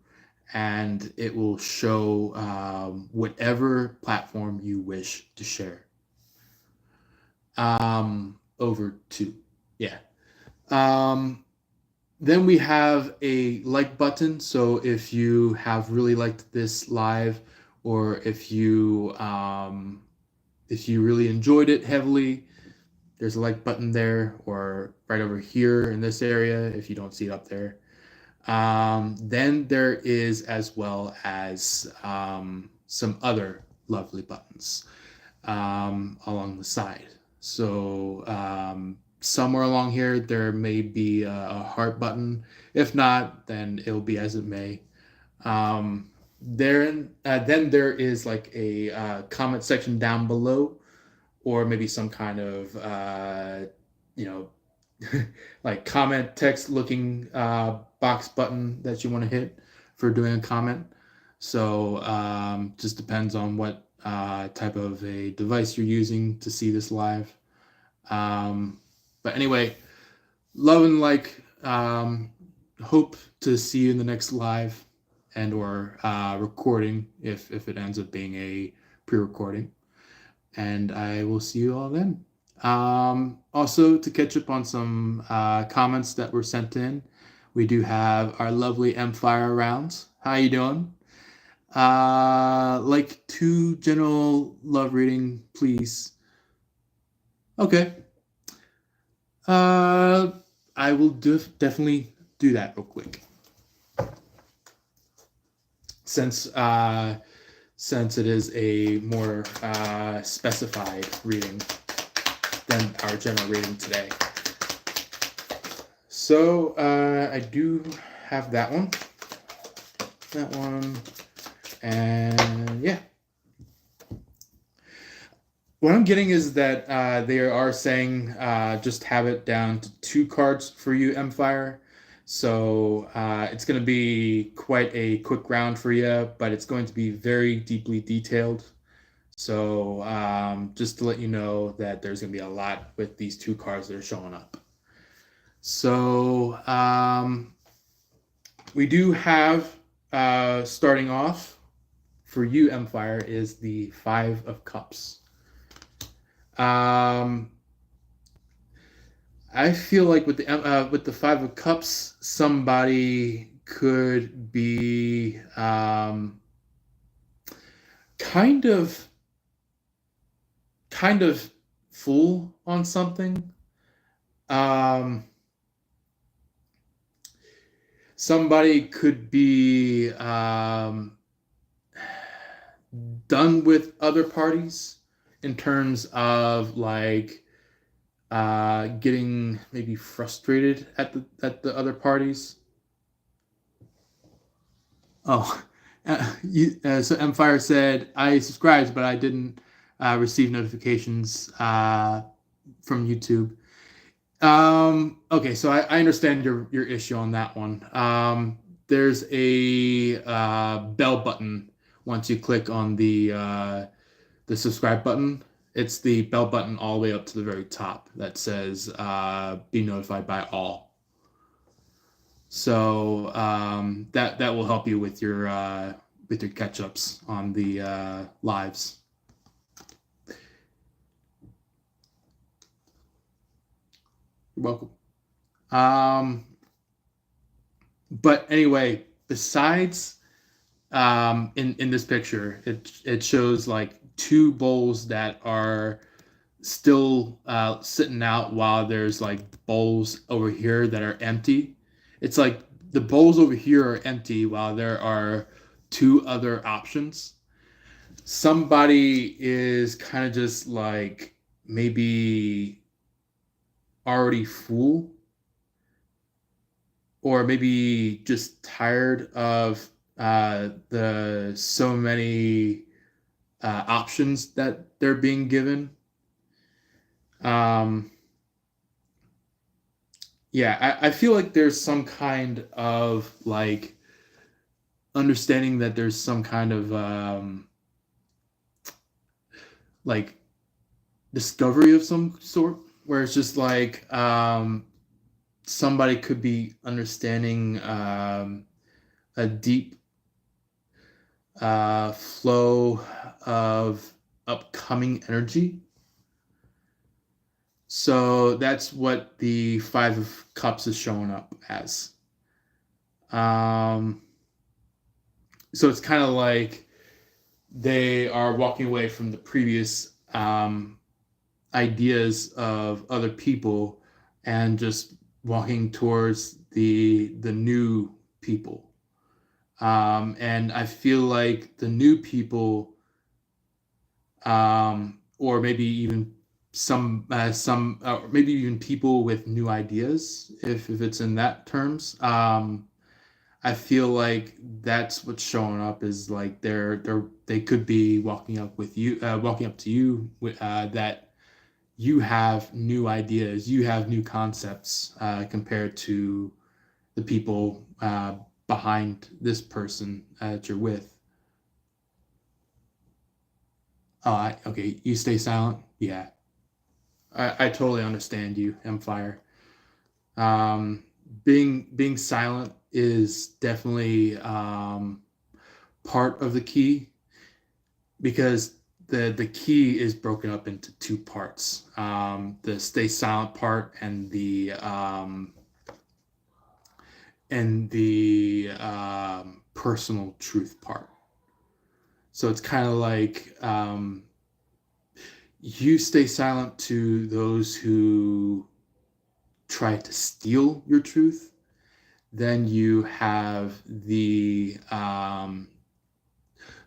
and it will show whatever platform you wish to share over to. Yeah. Then we have a like button. So if you have really liked this live, or if you really enjoyed it heavily, there's a like button there, or right over here in this area if you don't see it up there. Then there is, as well as some other lovely buttons along the side. So somewhere along here there may be a heart button. If not, then it'll be as it may. Then there is like a comment section down below, or maybe some kind of like comment text looking box button that you want to hit for doing a comment. So just depends on what type of a device you're using to see this live. But anyway, love and like, hope to see you in the next live and or recording if it ends up being a pre-recording. And I will see you all then. Also, to catch up on some comments that were sent in, we do have our lovely Empire rounds. How you doing? Like 2 general love reading, please. Okay. I will definitely do that real quick. Since it is a more specified reading than our general reading today. So I do have that one, and yeah. What I'm getting is that they are saying just have it down to 2 cards for you, Empire. So it's going to be quite a quick round for you, but it's going to be very deeply detailed. So just to let you know that there's going to be a lot with these 2 cards that are showing up. So we do have, starting off for you, Empire, is the 5 of Cups. I feel like with the 5 of Cups, somebody could be kind of full on something. Somebody could be done with other parties in terms of like getting maybe frustrated at the other parties. Oh, so Empire said I subscribed, but I didn't receive notifications from YouTube. Okay, so I understand your issue on that one. There's a bell button once you click on the subscribe button. It's the bell button all the way up to the very top that says "Be notified by all." So that will help you with your catch ups on the lives. You're welcome. But anyway, besides in this picture, it shows like two bowls that are still sitting out while there's like bowls over here that are empty. It's like the bowls over here are empty while there are two other options. Somebody is kind of just like maybe already full, or maybe just tired of the so many options that they're being given. Um, yeah, I feel like there's some kind of like understanding that there's some kind of like discovery of some sort where it's just like somebody could be understanding a deep flow of upcoming energy. So that's what the Five of Cups is showing up as. Um, so it's kind of like they are walking away from the previous ideas of other people and just walking towards the new people. And I feel like the new people, or maybe even some maybe even people with new ideas, if it's in that terms. I feel like that's what's showing up is like they could be walking up with you, walking up to you that you have new ideas, you have new concepts compared to the people behind this person that you're with. Oh, okay. You stay silent. Yeah, I totally understand you, Empire. Um, being silent is definitely part of the key because the key is broken up into two parts: the stay silent part and the personal truth part. So it's kind of like you stay silent to those who try to steal your truth. Then you have the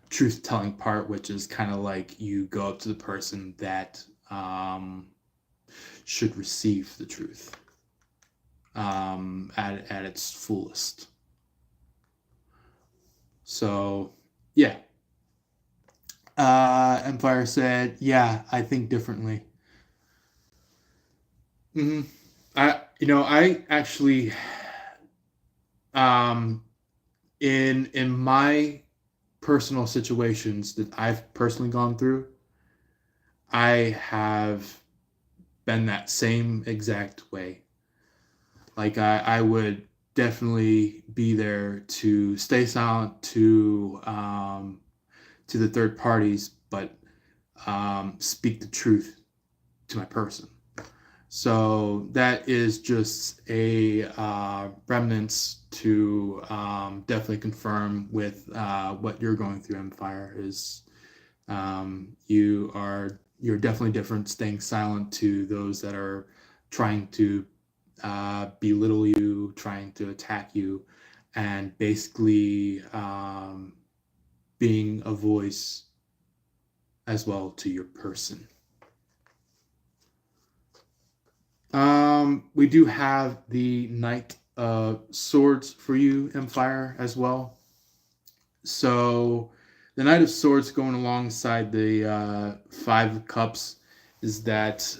truth telling part, which is kind of like you go up to the person that should receive the truth at its fullest. So, yeah. Empire said, "Yeah, I think differently." Hmm. I actually, um, in my personal situations that I've personally gone through, I have been that same exact way. Like I would definitely be there to stay silent to the third parties, but speak the truth to my person. So that is just a remnants to definitely confirm with what you're going through. Empire is you're definitely different, staying silent to those that are trying to belittle you, trying to attack you, and basically being a voice as well to your person. We do have the Knight of Swords for you, Empire, as well. So the Knight of Swords going alongside the Five of Cups is that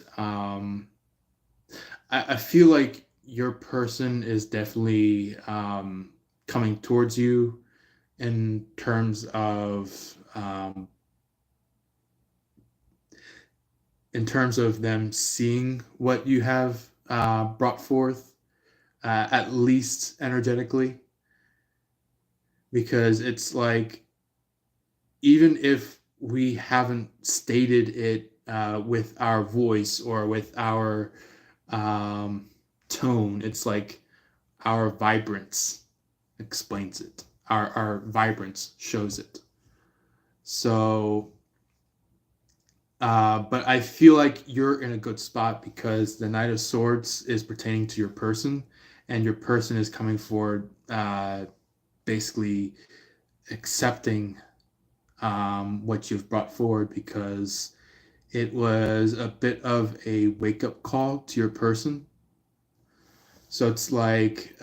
I feel like your person is definitely coming towards you in terms of them seeing what you have brought forth, at least energetically, because it's like even if we haven't stated it with our voice or with our tone, it's like our vibrance explains it. Our vibrance shows it. So, but I feel like you're in a good spot because the Knight of Swords is pertaining to your person, and your person is coming forward, basically accepting what you've brought forward because it was a bit of a wake up call to your person. So it's like,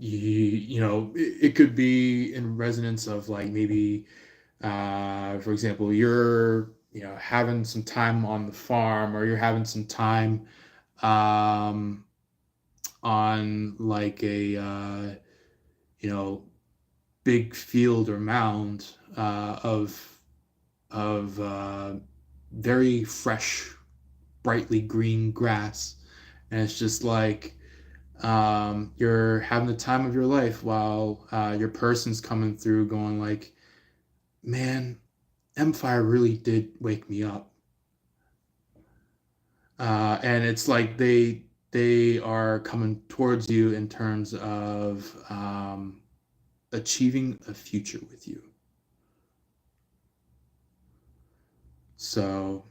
it could be in resonance of like maybe, for example, you're, having some time on the farm, or you're having some time um, on like a, you know, big field or mound of very fresh, brightly green grass, and it's just like you're having the time of your life while your person's coming through, going like, "Man, Empire really did wake me up," and it's like they are coming towards you in terms of achieving a future with you. So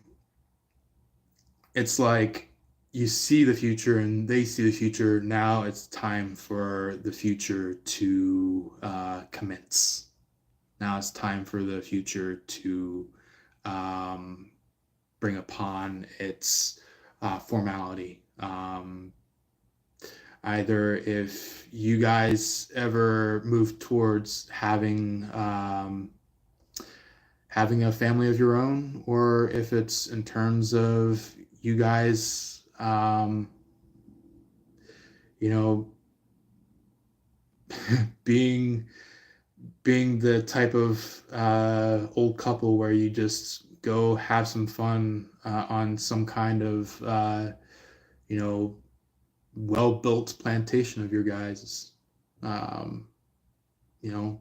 it's like you see the future and they see the future. Now it's time for the future to commence. Now it's time for the future to um, bring upon its formality. Either if you guys ever move towards having a family of your own, or if it's in terms of you guys, you know, being the type of old couple where you just go have some fun on some kind of you know well built plantation of your guys, um, you know,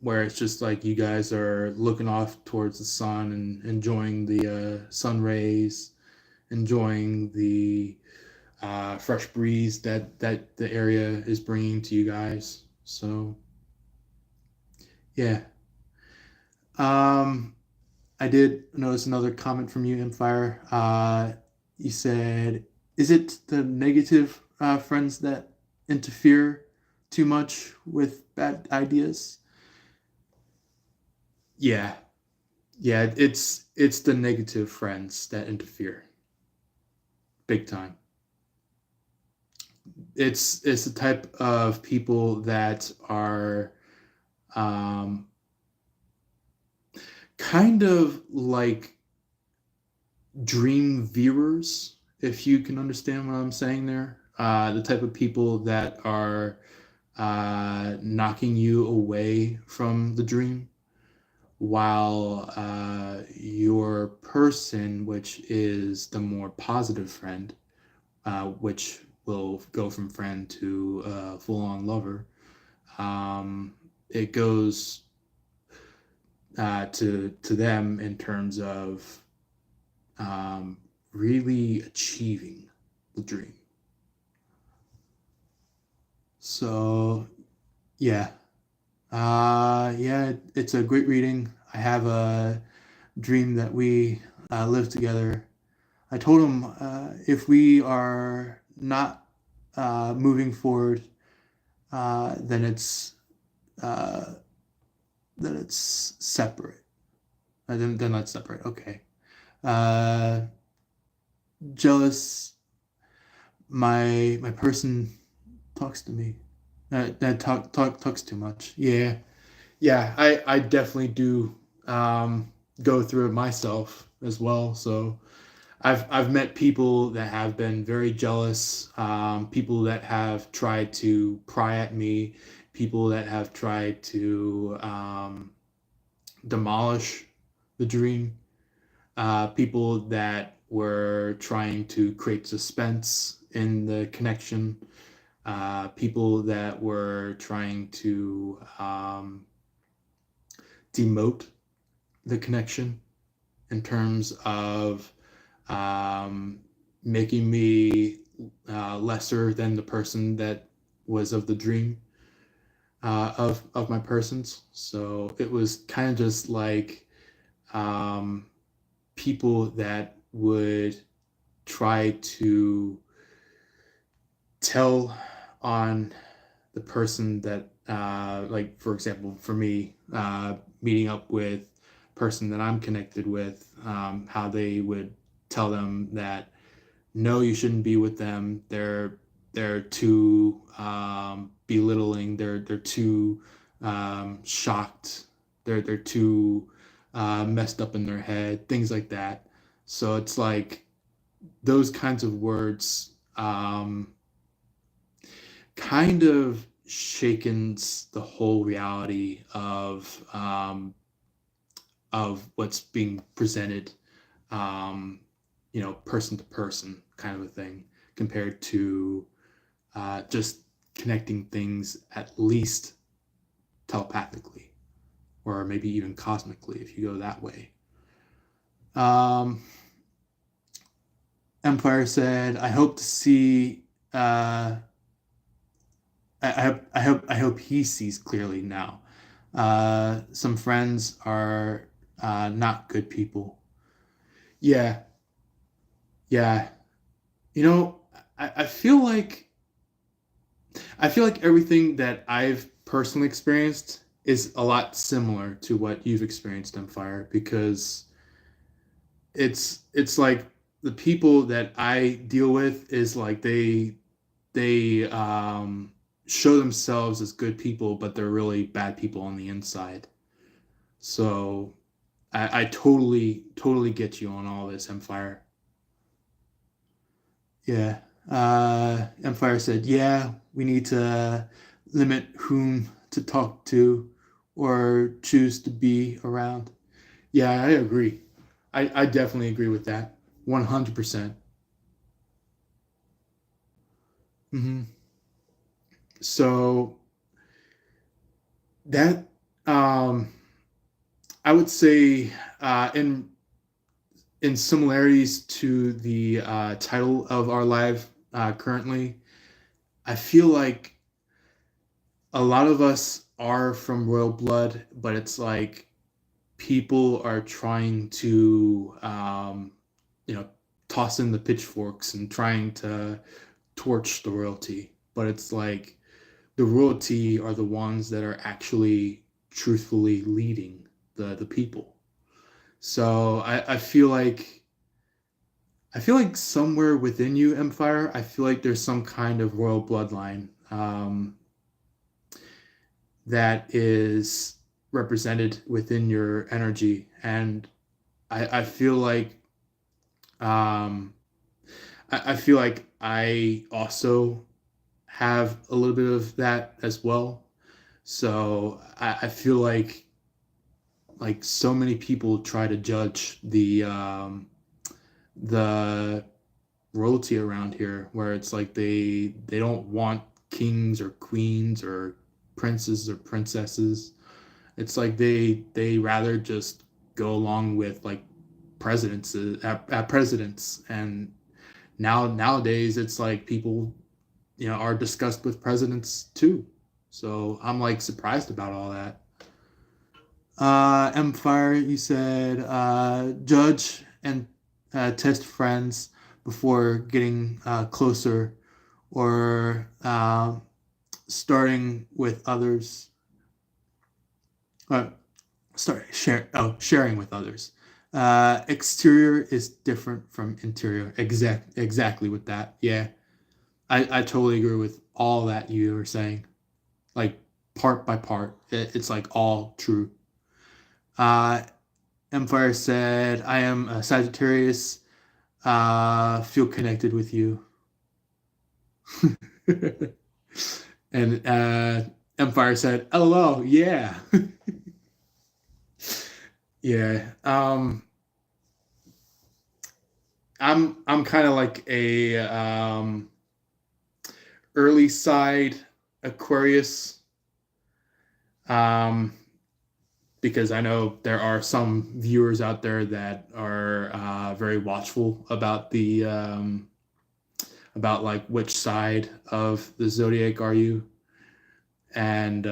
where it's just like you guys are looking off towards the sun and enjoying the sun rays, enjoying the fresh breeze that the area is bringing to you guys. So yeah, um, I did notice another comment from you, Empire. You said, "Is it the negative friends that interfere too much with bad ideas?" Yeah, yeah, it's the negative friends that interfere, big time. It's the type of people that are um, kind of like dream viewers, if you can understand what I'm saying there. The type of people that are knocking you away from the dream, while your person, which is the more positive friend, which will go from friend to full on lover, it goes to them in terms of really achieving the dream. So yeah, yeah, it's a great reading. I have a dream that we live together. I told him if we are not moving forward, uh, then it's uh, then it's separate. Then let's separate. Okay. Uh, Jealous. My person talks to me. That talks too much. Yeah. Yeah. I definitely do go through it myself as well. So I've met people that have been very jealous, people that have tried to pry at me, people that have tried to demolish the dream, people that were trying to create suspense in the connection, people that were trying to demote the connection in terms of um, making me lesser than the person that was of the dream of my persons. So it was kind of just like um, people that would try to tell on the person that like for example for me meeting up with person that I'm connected with, how they would tell them that no, you shouldn't be with them. They're too belittling. They're too shocked. They're too messed up in their head. Things like that. So it's like those kinds of words kind of shakens the whole reality of what's being presented, um, person to person kind of a thing, compared to just connecting things at least telepathically, or maybe even cosmically if you go that way. Um, Empire said, "I hope to see. I hope he sees clearly now. Some friends are not good people." Yeah, yeah. You know, I feel like everything that I've personally experienced is a lot similar to what you've experienced on Fire, because it's like the people that I deal with is like they show themselves as good people, but they're really bad people on the inside. So I totally get you on all this, Empire. Yeah. Empire said, yeah, we need to limit whom to talk to or choose to be around. Yeah, I agree. I definitely agree with that. 100%. Hmm. So that um I would say in similarities to the title of our live currently, I feel like a lot of us are from royal blood, but it's like people are trying to, you know, toss in the pitchforks and trying to torch the royalty. But it's like the royalty are the ones that are actually truthfully leading the people. So I feel like somewhere within you, Empire, I feel like there's some kind of royal bloodline that is represented within your energy, and I feel like um, I feel like I also have a little bit of that as well. So I feel like so many people try to judge the royalty around here, where it's like they don't want kings or queens or princes or princesses. It's like they rather just go along with like presidents presidents. And nowadays it's like people are discussed with presidents too. So I'm like surprised about all that. Empire, you said judge and test friends before getting closer, or starting with others. Uh, sharing with others. Exterior is different from interior. Exactly with that. Yeah, I totally agree with all that you were saying. Like part by part, it's like all true. Uh, Empire said, "I am a Sagittarius. Feel connected with you." And Empire said, "LOL, yeah." Yeah. I'm kind of like a early side Aquarius, um, because I know there are some viewers out there that are very watchful about like which side of the zodiac are you, and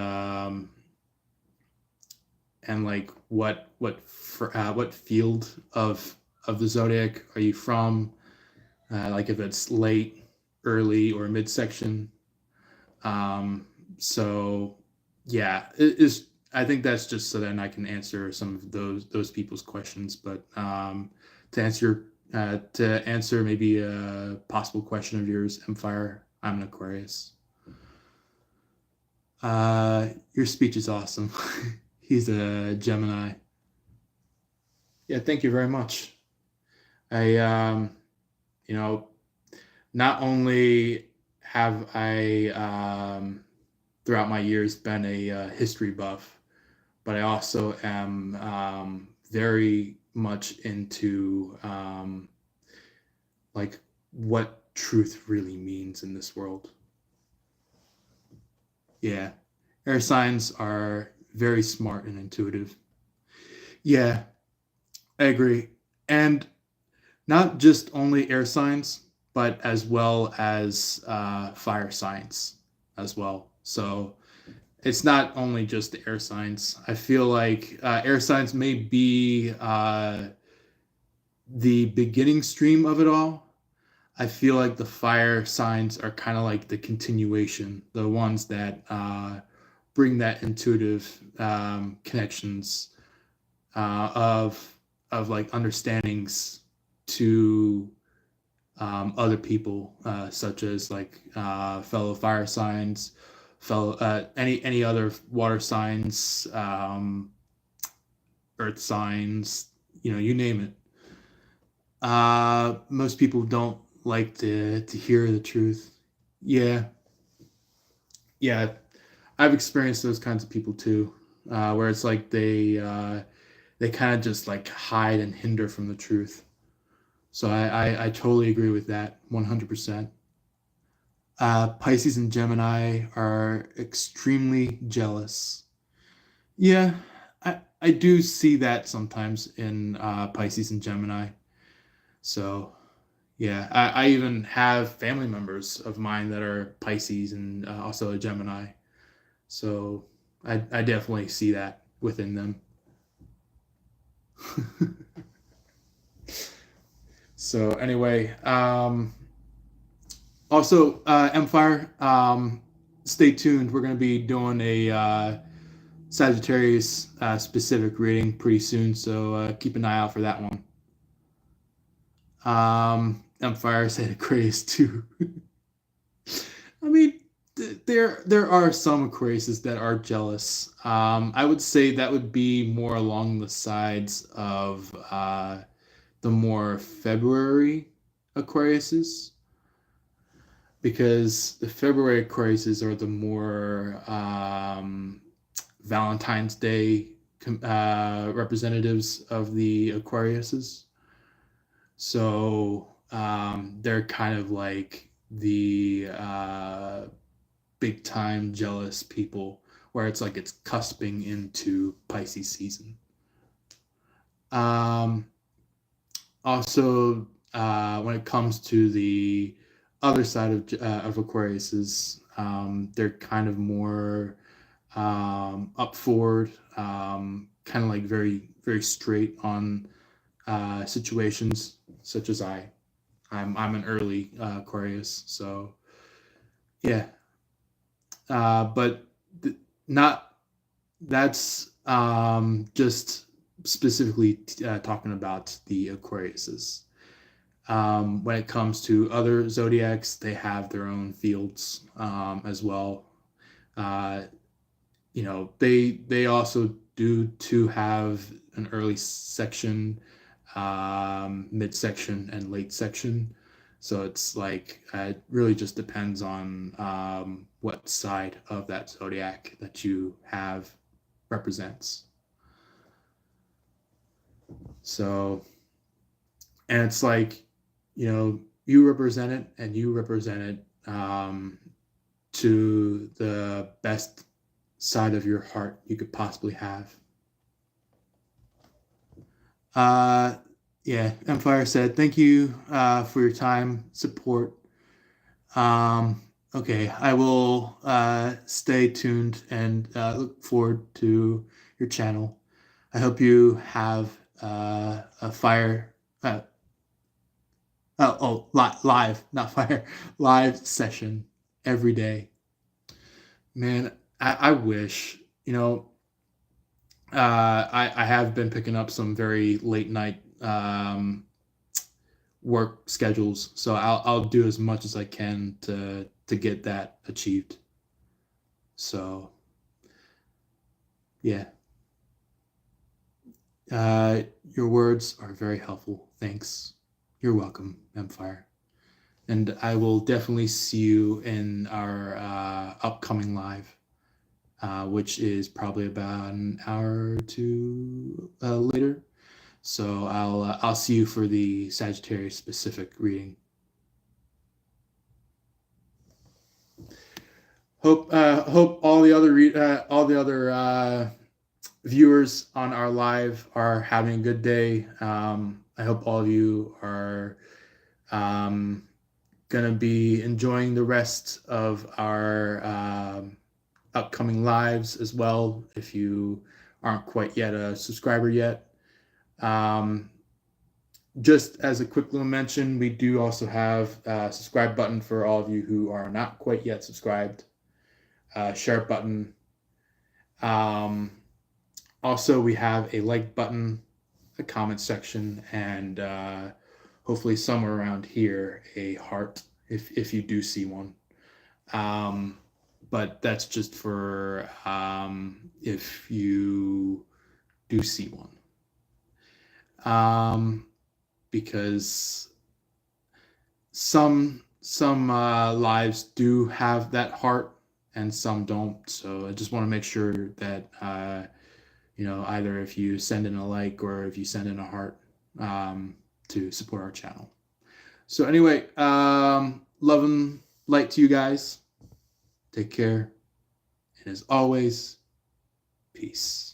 like what field of the zodiac are you from, like if it's late, early, or midsection. Um, so yeah, it is. I think that's just so then I can answer some of those people's questions. But to answer maybe a possible question of yours, Empire, I'm an Aquarius. Your speech is awesome. He's a Gemini. Yeah, thank you very much. I you know, not only have I throughout my years been a history buff, but I also am very much into like what truth really means in this world. Yeah, air signs are very smart and intuitive. Yeah, I agree. And not just only air signs, but as well as fire signs as well. So it's not only just the air signs. I feel like air signs may be the beginning stream of it all. I feel like the fire signs are kind of like the continuation, the ones that bring that intuitive connections of like understandings to other people, such as like fellow fire signs, fellow any other water signs, earth signs, you name it. Most people don't like to hear the truth. Yeah, yeah, I've experienced those kinds of people too, where it's like they kind of just like hide and hinder from the truth. So I totally agree with that 100%. Pisces and Gemini are extremely jealous. Yeah, I do see that sometimes in Pisces and Gemini. So yeah, I even have family members of mine that are Pisces and also a Gemini. So I definitely see that within them. So anyway, also Empire, stay tuned. We're going to be doing a Sagittarius specific reading pretty soon, so keep an eye out for that one. Empire said Aquarius too. I mean, there are some Aquariuses that are jealous. I would say that would be more along the sides of the more February Aquariuses, because the February Aquariuses are the more Valentine's Day representatives of the Aquariuses. So they're kind of like the big time jealous people, where it's like it's cusping into Pisces season. Um, Also, when it comes to the other side of Aquarius, they're kind of more up forward, kind of like very very straight on situations, such as I'm an early Aquarius, so yeah. But not that's just specifically talking about the Aquariuses. When it comes to other zodiacs, they have their own fields as well. Uh, they also do to have an early section, midsection, and late section. So it's like it really just depends on what side of that zodiac that you have represents. So, and it's like, you represent it and you represent it to the best side of your heart you could possibly have. Yeah, Empire said, thank you for your time, support. Okay, I will stay tuned and look forward to your channel. I hope you have a fire. Live, not fire, live session every day. Man, I wish, I have been picking up some very late night work schedules, so I'll do as much as I can to get that achieved. So, yeah. Your words are very helpful. Thanks. You're welcome, Empire. And I will definitely see you in our upcoming live, which is probably about an hour or two later. So I'll see you for the Sagittarius specific reading. Hope all the other viewers on our live are having a good day. I hope all of you are gonna be enjoying the rest of our upcoming lives as well. If you aren't quite yet a subscriber yet. Just as a quick little mention, we do also have a subscribe button for all of you who are not quite yet subscribed. Share button. Also, we have a like button, a comment section, and hopefully somewhere around here a heart if you do see one. But that's just for if you do see one. Because some lives do have that heart and some don't. So I just want to make sure that either if you send in a like or if you send in a heart to support our channel. So anyway, love and light to you guys. Take care. And as always, peace.